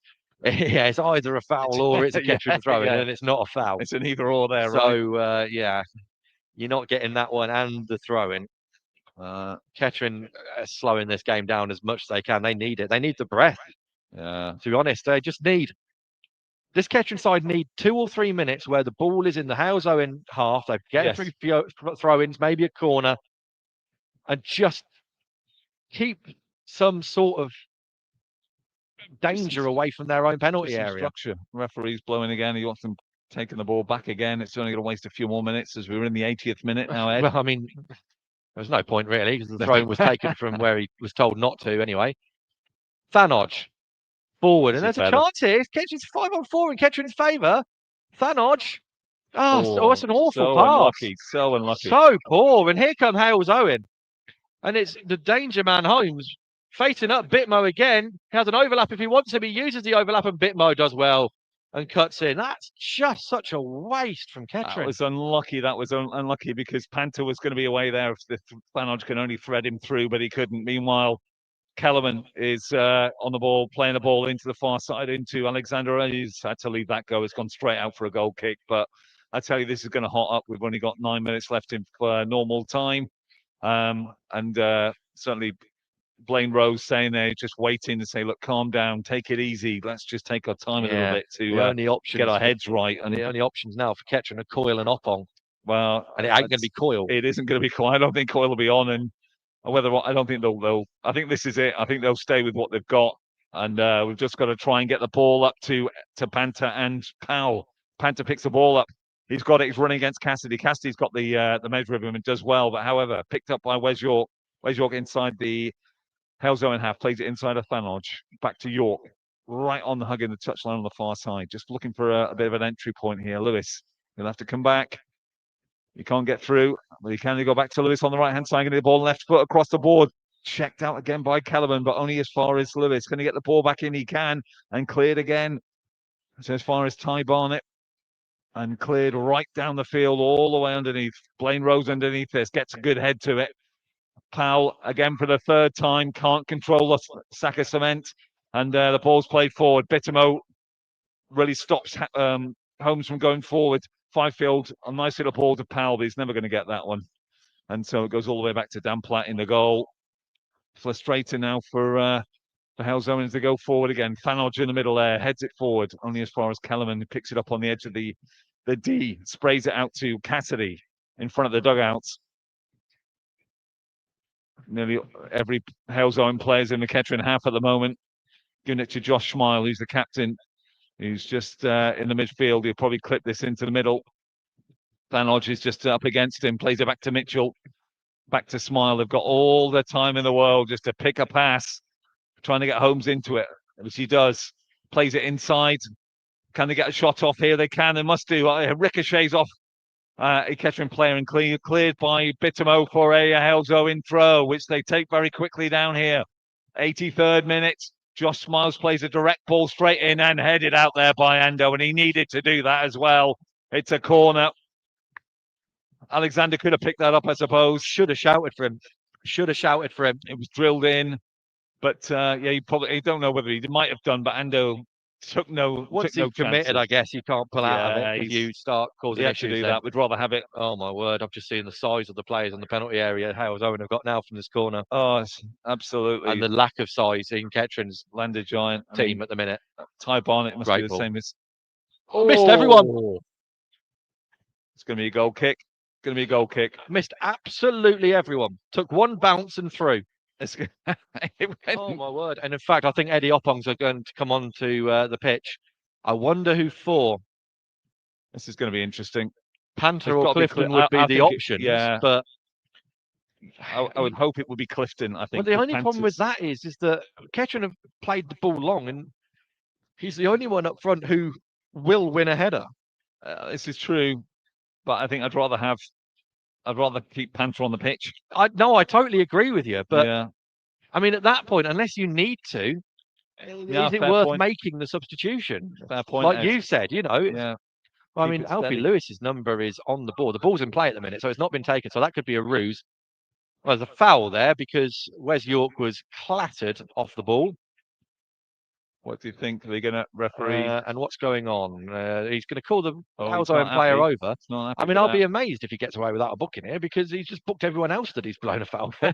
Yeah, it's either a foul or it's a Kettering throw, yeah. and it's not a foul. It's an either or there, right? So yeah, you're not getting that one and the throw-in. Kettering slowing this game down as much as they can. They need it. They need the breath. Yeah. To be honest, they just need. This Kettering side need 2 or 3 minutes where the ball is in the Halesowen half. They get through throw-ins, maybe a corner, and just keep some sort of danger away from their own penalty area. Structure. Referee's blowing again. He wants them taking the ball back again. It's only going to waste a few more minutes as we're in the 80th minute now, Ed. Well, I mean, there's no point really because the throw was taken from where he was told not to anyway. Thanodge forward, and there's a chance here. Kettering's 5-on-4 in Kettering's favour. Thanodge. Oh, that's an awful pass. Unlucky, so unlucky. So poor. And here come Halesowen. And it's the danger man Holmes facing up Bitmo again. He has an overlap if he wants to. He uses the overlap and Bitmo does well and cuts in. That's just such a waste from Kettering. That was unlucky. That was unlucky because Panther was going to be away there if the Thanodge can only thread him through, but he couldn't. Meanwhile, Kellerman is on the ball, playing the ball into the far side, into Alexander. He's had to leave that go. It's gone straight out for a goal kick. But I tell you, this is going to hot up. We've only got 9 minutes left in normal time. Certainly Blaine Rose saying there, just waiting to say, look, calm down, take it easy. Let's just take our time a little bit to get our heads right. And the only options now for Kettering are Coyle and Oppong. Well, and it ain't going to be Coyle. It isn't going to be Coyle. I don't think Coyle will be on, and whether I don't think they'll. I think this is it. I think they'll stay with what they've got, and we've just got to try and get the ball up to Panther and Powell. Panther picks the ball up. He's got it. He's running against Cassidy. Cassidy's got the measure of him and does well, but however, picked up by Wes York. Wes York inside the Halesowen half, plays it inside of Thanodge. Back to York, right on the hugging the touchline on the far side. Just looking for a bit of an entry point here. Lewis, he'll have to come back. He can't get through, but he can go back to Lewis on the right-hand side, getting the ball left foot across the board. Checked out again by Kellerman, but only as far as Lewis. Going to get the ball back in, he can, and cleared again. So as far as Ty Barnett, and cleared right down the field, all the way underneath. Blaine Rose underneath this, gets a good head to it. Powell, again for the third time, can't control the sack of cement, and the ball's played forward. Bittermo really stops Holmes from going forward. Fifield, a nice little ball to Powell, but he's never going to get that one. And so it goes all the way back to Dan Platt in the goal. Frustrating now for Halesowen as they go forward again. Thanodge in the middle there, heads it forward, only as far as Kellerman, who picks it up on the edge of the D, sprays it out to Cassidy in front of the dugouts. Nearly every Halesowen player's in the Kettering half at the moment. Giving it to Josh Smile, who's the captain, who's just in the midfield. He'll probably clip this into the middle. Thanodge is just up against him, plays it back to Mitchell, back to Smile. They've got all the time in the world just to pick a pass, trying to get Holmes into it, which he does. Plays it inside. Can they get a shot off here? They can, they must do. Ricochets off a Kettering player and cleared by Bittermo for a Halesowen throw, which they take very quickly down here. 83rd minute. Josh Smiles plays a direct ball straight in and headed out there by Ando, and he needed to do that as well. It's a corner. Alexander could have picked that up, I suppose. Should have shouted for him. Should have shouted for him. It was drilled in. But he don't know whether he might have done, but Ando took no Once he's committed, I guess you can't pull out of it if you start causing issues. To do that. We'd rather have it. Oh my word! I've just seen the size of the players on the penalty area Halesowen have got now from this corner. Oh, absolutely. And the lack of size in Kettering's landed giant team at the minute. Ty Barnett must be the same as. Missed everyone. It's going to be a goal kick. Going to be a goal kick. Missed absolutely everyone. Took one bounce and through. Oh my word! And in fact, I think Eddie Oppongs are going to come on to the pitch. I wonder who for. This is going to be interesting. Panther or Clifton would be the options. But I would hope it would be Clifton. I think. Well, the only problem with that is that Kettering have played the ball long, and he's the only one up front who will win a header. This is true, but I think I'd rather keep Panther on the pitch. I totally agree with you, but I mean, at that point, unless you need to, is it worth making the substitution? Fair point. Like you said, you know. Well, I Keep mean, it Alfie steady. Lewis's number is on the ball. The ball's in play at the minute, so it's not been taken. So that could be a ruse. Well, there's a foul there because Wes York was clattered off the ball. What do you think? Are they going to referee? And what's going on? He's going to call the He's Halesowen not player happy. over. He's not happy I mean, with I'll that. be amazed if he gets away without a booking here because he's just booked everyone else that he's blown a foul for.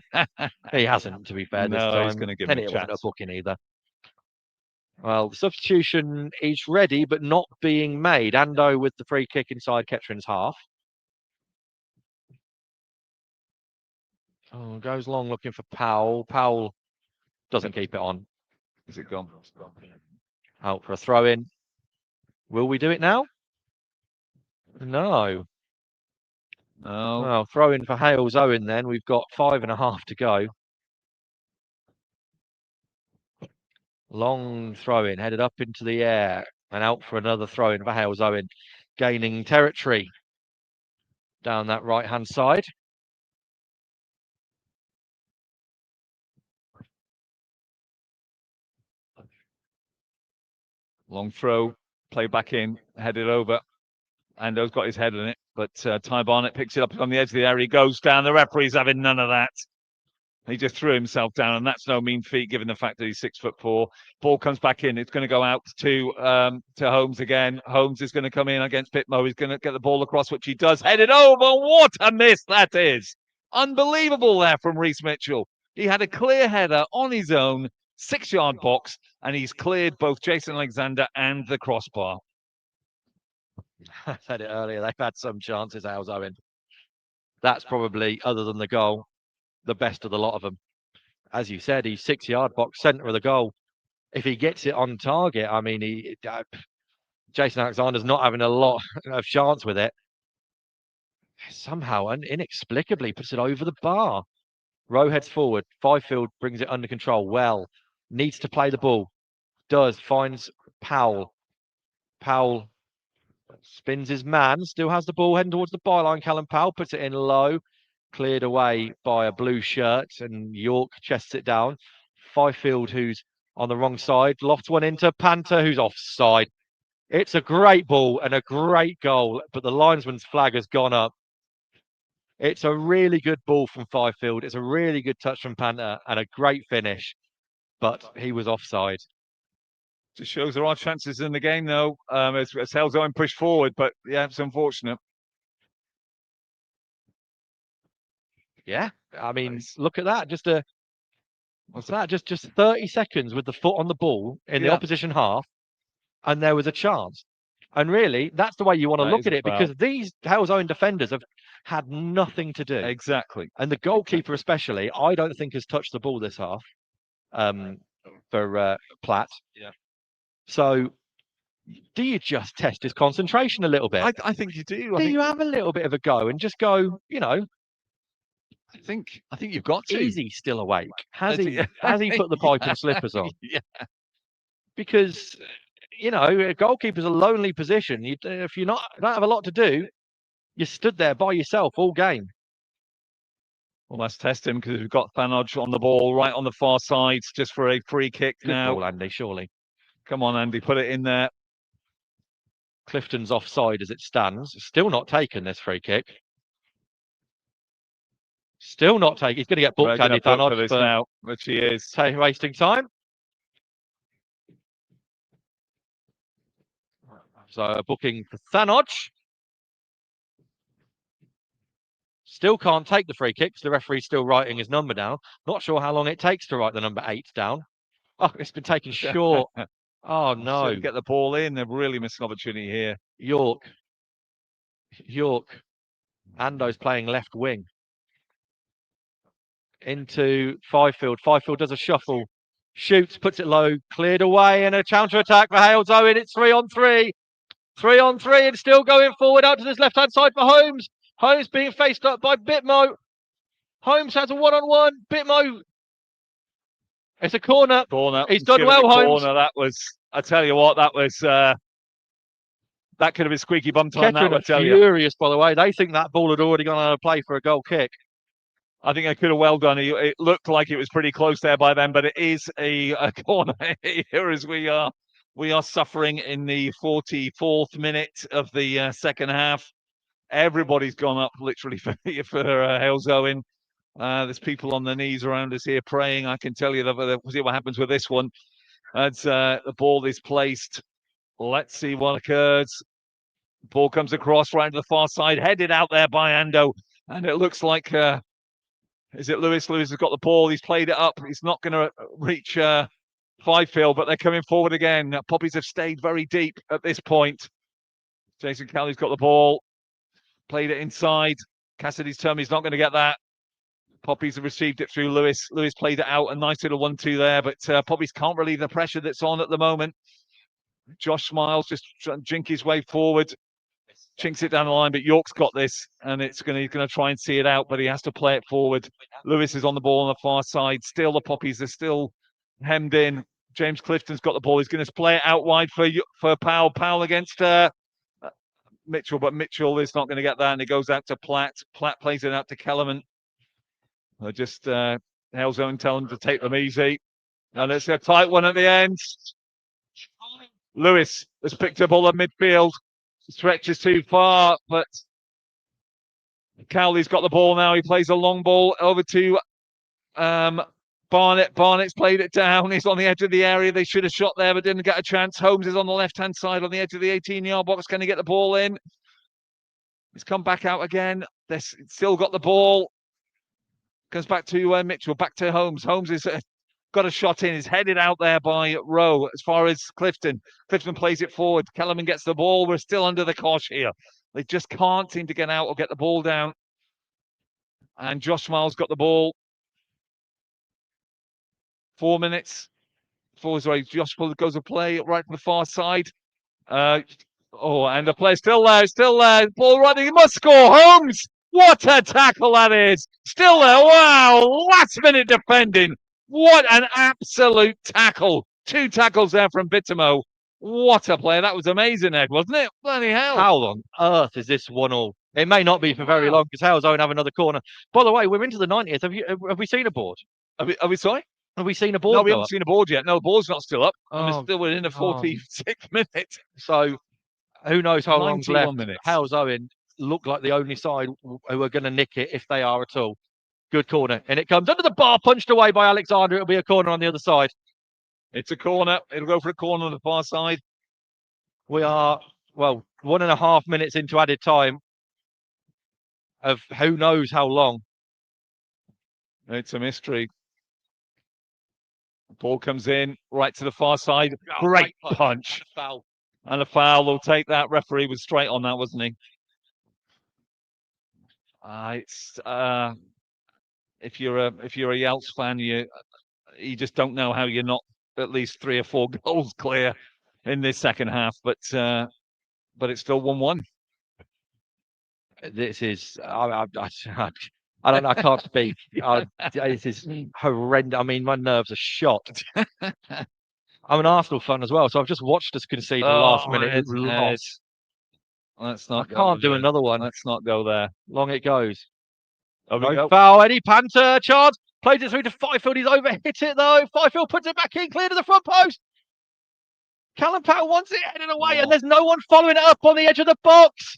He hasn't, to be fair, this No, time. he's going to give And him a it wasn't a chance. booking either. Well, the substitution is ready, but not being made. Ando with the free kick inside Kettering's half. Oh, goes long looking for Powell. Powell doesn't keep it on. Is it gone? Out for a throw in. Will we do it now? No. No. Well, throw in for Halesowen then. We've got 5.5 to go. Long throw in, headed up into the air and out for another throw in for Halesowen, gaining territory down that right hand side. Long throw, play back in, headed over. Ando's got his head in it, but Ty Barnett picks it up on the edge of the area. He goes down. The referee's having none of that. He just threw himself down, and that's no mean feat given the fact that he's 6'4". Ball comes back in. It's going to go out to Holmes again. Holmes is going to come in against Pitmo. He's going to get the ball across, which he does. Headed over. What a miss that is! Unbelievable there from Reece Mitchell. He had a clear header on his own 6-yard box, and he's cleared both Jason Alexander and the crossbar. I said it earlier. They've had some chances, Halesowen. That's probably, other than the goal, the best of the lot of them. As you said, he's 6-yard box, centre of the goal. If he gets it on target, I mean, Jason Alexander's not having a lot of chance with it. Somehow, inexplicably, puts it over the bar. Rowe heads forward. Fifield brings it under control. Well, needs to play the ball. Does. Finds Powell. Powell spins his man. Still has the ball heading towards the byline. Callum Powell puts it in low. Cleared away by a blue shirt. And York chests it down. Fifield, who's on the wrong side, lofts one into Panther, who's offside. It's a great ball and a great goal, but the linesman's flag has gone up. It's a really good ball from Fifield. It's a really good touch from Panther and a great finish, but he was offside. Just shows there are chances in the game, though, as Halesowen push forward, but yeah, it's unfortunate. Yeah, I mean, look at that. Just what's that? Just 30 seconds with the foot on the ball in the opposition half, and there was a chance. And really, that's the way you want to look at it, because these Halesowen defenders have had nothing to do. Exactly. And the goalkeeper especially, I don't think has touched the ball this half for Platt. Yeah. So do you just test his concentration a little bit? I think you do. Do you have a little bit of a go and just go, I think you've got to. Is he still awake? Has he put the pipe and slippers on? Yeah. Because a goalkeeper's a lonely position. If you don't have a lot to do, you stood there by yourself all game. Well, let's test him, because we've got Thanodge on the ball right on the far side just for a free kick. Good now. ball, Andy, surely. Come on, Andy, put it in there. Clifton's offside as it stands. Still not taken, this free kick. Still not taken. He's going to get booked, Andy Thanodge, for this now, which he is. Wasting time. So a booking for Thanodge. Still can't take the free kick because the referee's still writing his number down. Not sure how long it takes to write the number 8 down. Oh, it's been taken short. Oh, no. Get the ball in. They've really missed an opportunity here. York. Ando's playing left wing. Into Fifield. Fifield does a shuffle. Shoots, puts it low. Cleared away, and a counter-attack for Halesowen. It's 3-on-3. 3-on-3 and still going forward out to this left-hand side for Holmes. Holmes being faced up by Bitmo. Holmes has a one-on-one. Bitmo. It's a corner. He's done well, Holmes. Corner. That was, I tell you what, that was, that could have been squeaky bum time. Kettering are furious, by the way. They think that ball had already gone out of play for a goal kick. I think they could have well done. It looked like it was pretty close there by them, but it is a corner here as we are We are suffering in the 44th minute of the second half. Everybody's gone up literally for Halesowen. There's people on their knees around us here praying. I can tell you that we'll see what happens with this one. As the ball is placed, let's see what occurs. Ball comes across right to the far side, headed out there by Ando, and it looks like is it Lewis? Lewis has got the ball. He's played it up. He's not going to reach Fifield, but they're coming forward again. Poppies have stayed very deep at this point. Jason Cowley's got the ball, played it inside. Cassidy's turn. He's not going to get that. Poppies have received it through Lewis. Lewis played it out, a nice little 1-2 there, but Poppies can't relieve the pressure that's on at the moment. Josh Smiles just trying to jink his way forward, chinks it down the line, but York's got this, and he's going to try and see it out, but he has to play it forward. Lewis is on the ball on the far side. Still, the Poppies are still hemmed in. James Clifton's got the ball. He's going to play it out wide for Powell. Powell against Mitchell, but Mitchell is not going to get that, and it goes out to Platt. Platt plays it out to Kellerman. Just Halesowen tell him to take them easy. And it's a tight one at the end. Lewis has picked up all the midfield. Stretches too far, but Cowley's got the ball now. He plays a long ball over to Barnett. Barnett's played it down. He's on the edge of the area. They should have shot there, but didn't get a chance. Holmes is on the left-hand side on the edge of the 18-yard box. Can he get the ball in? He's come back out again. They've still got the ball. Goes back to Mitchell, back to Holmes. Holmes has got a shot in. He's headed out there by Rowe as far as Clifton. Clifton plays it forward. Kellerman gets the ball. We're still under the cosh here. They just can't seem to get out or get the ball down. And Josh Smiles got the ball. 4 minutes. Sorry, Josh goes to play right to the far side. And the play's still there. Ball running. He must score. Holmes! What a tackle that is! Still there. Wow! Last minute defending. What an absolute tackle. 2 tackles there from Bitamo. What a play. That was amazing, Ed, wasn't it? Bloody hell. How on earth is this 1-1? It may not be for very long because Halesowen have another corner. By the way, we're into the 90th. Have we seen a board? Are we sorry? Have we seen a board? No, we haven't seen a board yet. No, the board's not still up. Oh, still within the 46th minute. So who knows how long's left. Minutes. Halesowen look like the only side who are going to nick it if they are at all. Good corner. And it comes under the bar, punched away by Alexander. It'll be a corner on the other side. It's a corner. It'll go for a corner on the far side. We are, 1.5 minutes into added time of who knows how long. It's a mystery. Ball comes in right to the far side. Great punch. Foul. And a foul will take that. Referee was straight on that, wasn't he? If you're a Yelts fan, you just don't know how you're not at least 3 or 4 goals clear in this second half. But it's still 1-1. This is I don't know. I can't speak. This is horrendous. I mean, my nerves are shot. I'm an Arsenal fan as well, so I've just watched us concede the last minute loss. Let's not. I can't do another one. Let's not go there. Long it goes. No foul. Eddie Panther chance. Plays it through to Fifield. He's overhit it though. Fifield puts it back in, clear to the front post. Callum Powell wants it headed away, and there's no one following it up on the edge of the box.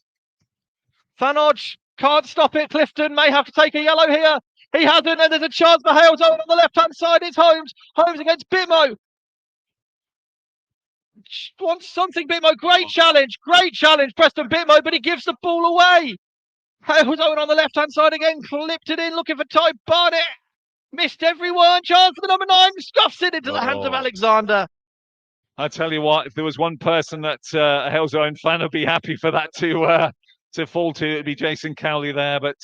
Thanodge can't stop it. Clifton may have to take a yellow here. He hasn't, and there's a chance for Halesowen on the left-hand side. It's Holmes. Holmes against Bitmo. Wants something, Bitmo. Great challenge. Preston Bitmo, but he gives the ball away. Halesowen on the left-hand side again. Clipped it in, looking for Ty Barnett. Missed everyone. Chance for the number 9. Stuffs it into the hands of Alexander. I tell you what, if there was one person that a Halesowen fan would be happy for that to fall to, it'd be Jason Cowley there. But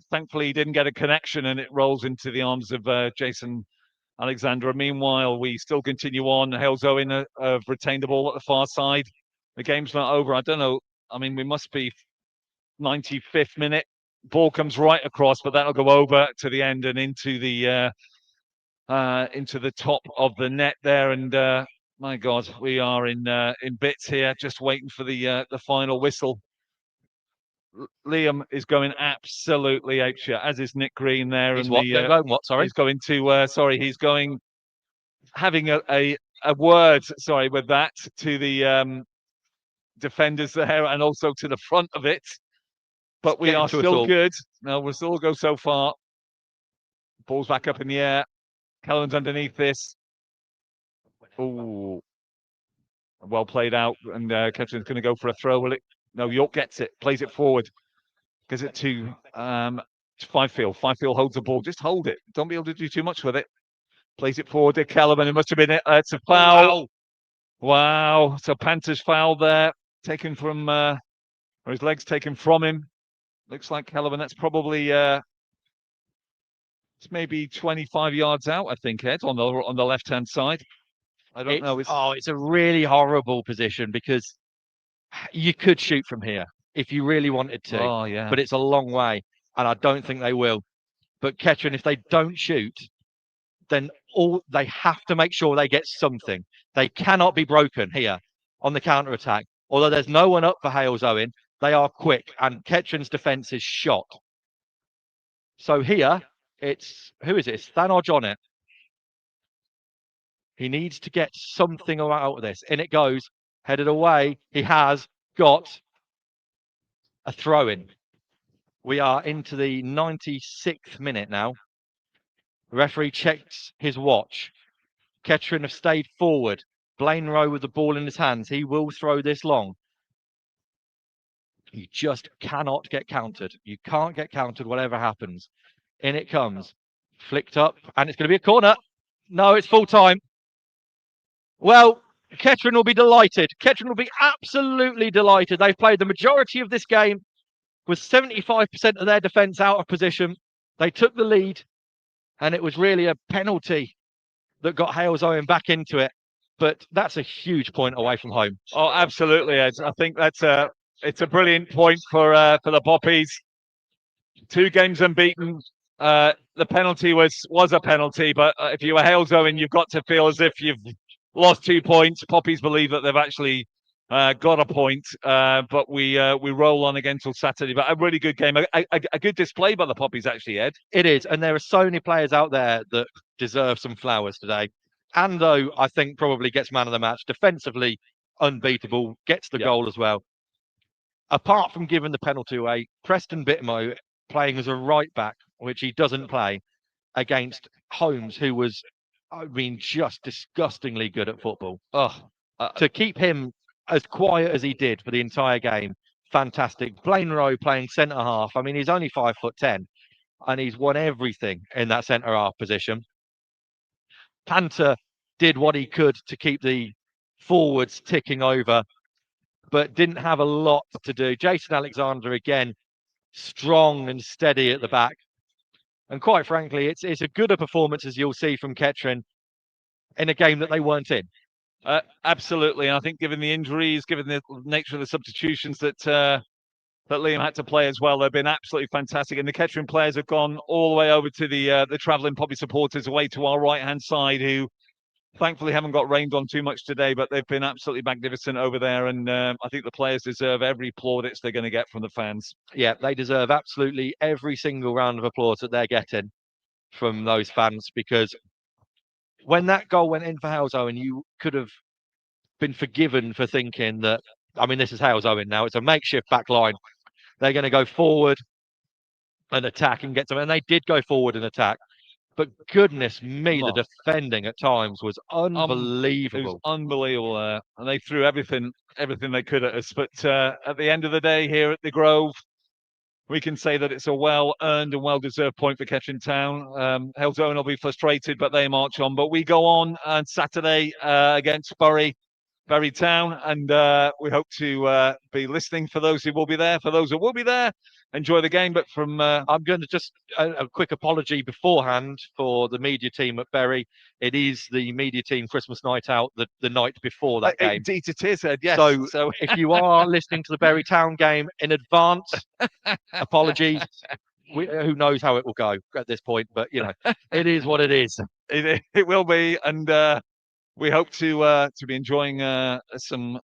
thankfully, he didn't get a connection, and it rolls into the arms of Jason Alexander. Meanwhile, we still continue on. Halesowen have retained the ball at the far side. The game's not over. I don't know. I mean, we must be 95th minute. Ball comes right across, but that'll go over to the end and into the top of the net there. And my God, we are in bits here, just waiting for the final whistle. Liam is going absolutely apeshit, as is Nick Green there. He's going what? Sorry, he's going to. He's going having a a word, sorry, with that to the defenders there and also to the front of it. But we are still good. No, we'll still go so far. Ball's back up in the air. Kellen's underneath this. Oh, well played out. And Kettering's going to go for a throw. Will it? No, York gets it, plays it forward. Gives it to Fifield. Fifield holds the ball. Just hold it. Don't be able to do too much with it. Plays it forward to Kellerman. It must have been it. It's a foul. Wow. So Panthers foul there. Taken from, or his legs taken from him. Looks like Kellerman. That's probably, it's maybe 25 yards out, I think, Ed, on the left-hand side. I don't know. It's a really horrible position because you could shoot from here if you really wanted to. Oh, yeah. But it's a long way, and I don't think they will. But Kettering, if they don't shoot, then they have to make sure they get something. They cannot be broken here on the counter-attack. Although there's no one up for Halesowen, they are quick, and Kettering's defence is shot. So here, who is it? It's Thanodge on it. He needs to get something out of this. In it goes, headed away. He has got a throw-in. We are into the 96th minute now. The referee checks his watch. Kettering have stayed forward. Blaine Rowe with the ball in his hands. He will throw this long. You just cannot get countered. You can't get countered whatever happens. In it comes. Flicked up, and it's going to be a corner. No, it's full time. Well, Kettering will be delighted. Kettering will be absolutely delighted. They've played the majority of this game with 75% of their defence out of position. They took the lead, and it was really a penalty that got Halesowen back into it. But that's a huge point away from home. Oh, absolutely, Ed. I think it's a brilliant point for the Poppies. 2 games unbeaten. The penalty was a penalty, but if you were Halesowen, you've got to feel as if you've lost 2 points. Poppies believe that they've actually got a point, but we roll on again till Saturday. But a really good game, a good display by the Poppies, actually, Ed. It is, and there are so many players out there that deserve some flowers today. Ando, I think, probably gets man of the match. Defensively, unbeatable, gets the goal as well. Apart from giving the penalty away, Preston Bitmo playing as a right back, which he doesn't play, against Holmes, who was, I mean, just disgustingly good at football. To keep him as quiet as he did for the entire game, fantastic. Blaine Rowe playing centre half. I mean, he's only 5'10", and he's won everything in that centre half position. Panther did what he could to keep the forwards ticking over, but didn't have a lot to do. Jason Alexander, again, strong and steady at the back. And quite frankly, it's as good a performance as you'll see from Kettering in a game that they weren't in. Absolutely. And I think given the injuries, given the nature of the substitutions that Liam had to play as well, they've been absolutely fantastic. And the Kettering players have gone all the way over to the travelling Poppy supporters away to our right-hand side, who thankfully haven't got rained on too much today, but they've been absolutely magnificent over there. And I think the players deserve every plaudits they're going to get from the fans. Yeah, they deserve absolutely every single round of applause that they're getting from those fans, because when that goal went in for Halesowen, you could have been forgiven for thinking that, I mean, this is Halesowen now. It's a makeshift back line. They're going to go forward and attack and get them. And they did go forward and attack. But goodness me, the defending at times was unbelievable. It was unbelievable. And they threw everything they could at us. But at the end of the day, here at the Grove, we can say that it's a well-earned and well-deserved point for Kettering Town. Halesowen will be frustrated, but they march on. But we go on Saturday against Bury Town, and we hope to be listening for those who will be there. For those who will be there, enjoy the game. But from I'm going to just a quick apology beforehand for the media team at Bury. It is the media team Christmas night out the night before that game. Indeed, it is, yes. So if you are listening to the Bury Town game in advance, apologies. Who knows how it will go at this point, but you know, it is what it is. It will be, and we hope to be enjoying some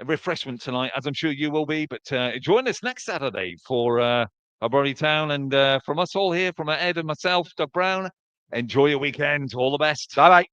refreshment tonight, as I'm sure you will be. But join us next Saturday for Bury Town, and from us all here, from Ed and myself, Doug Brown. Enjoy your weekend. All the best. Bye bye.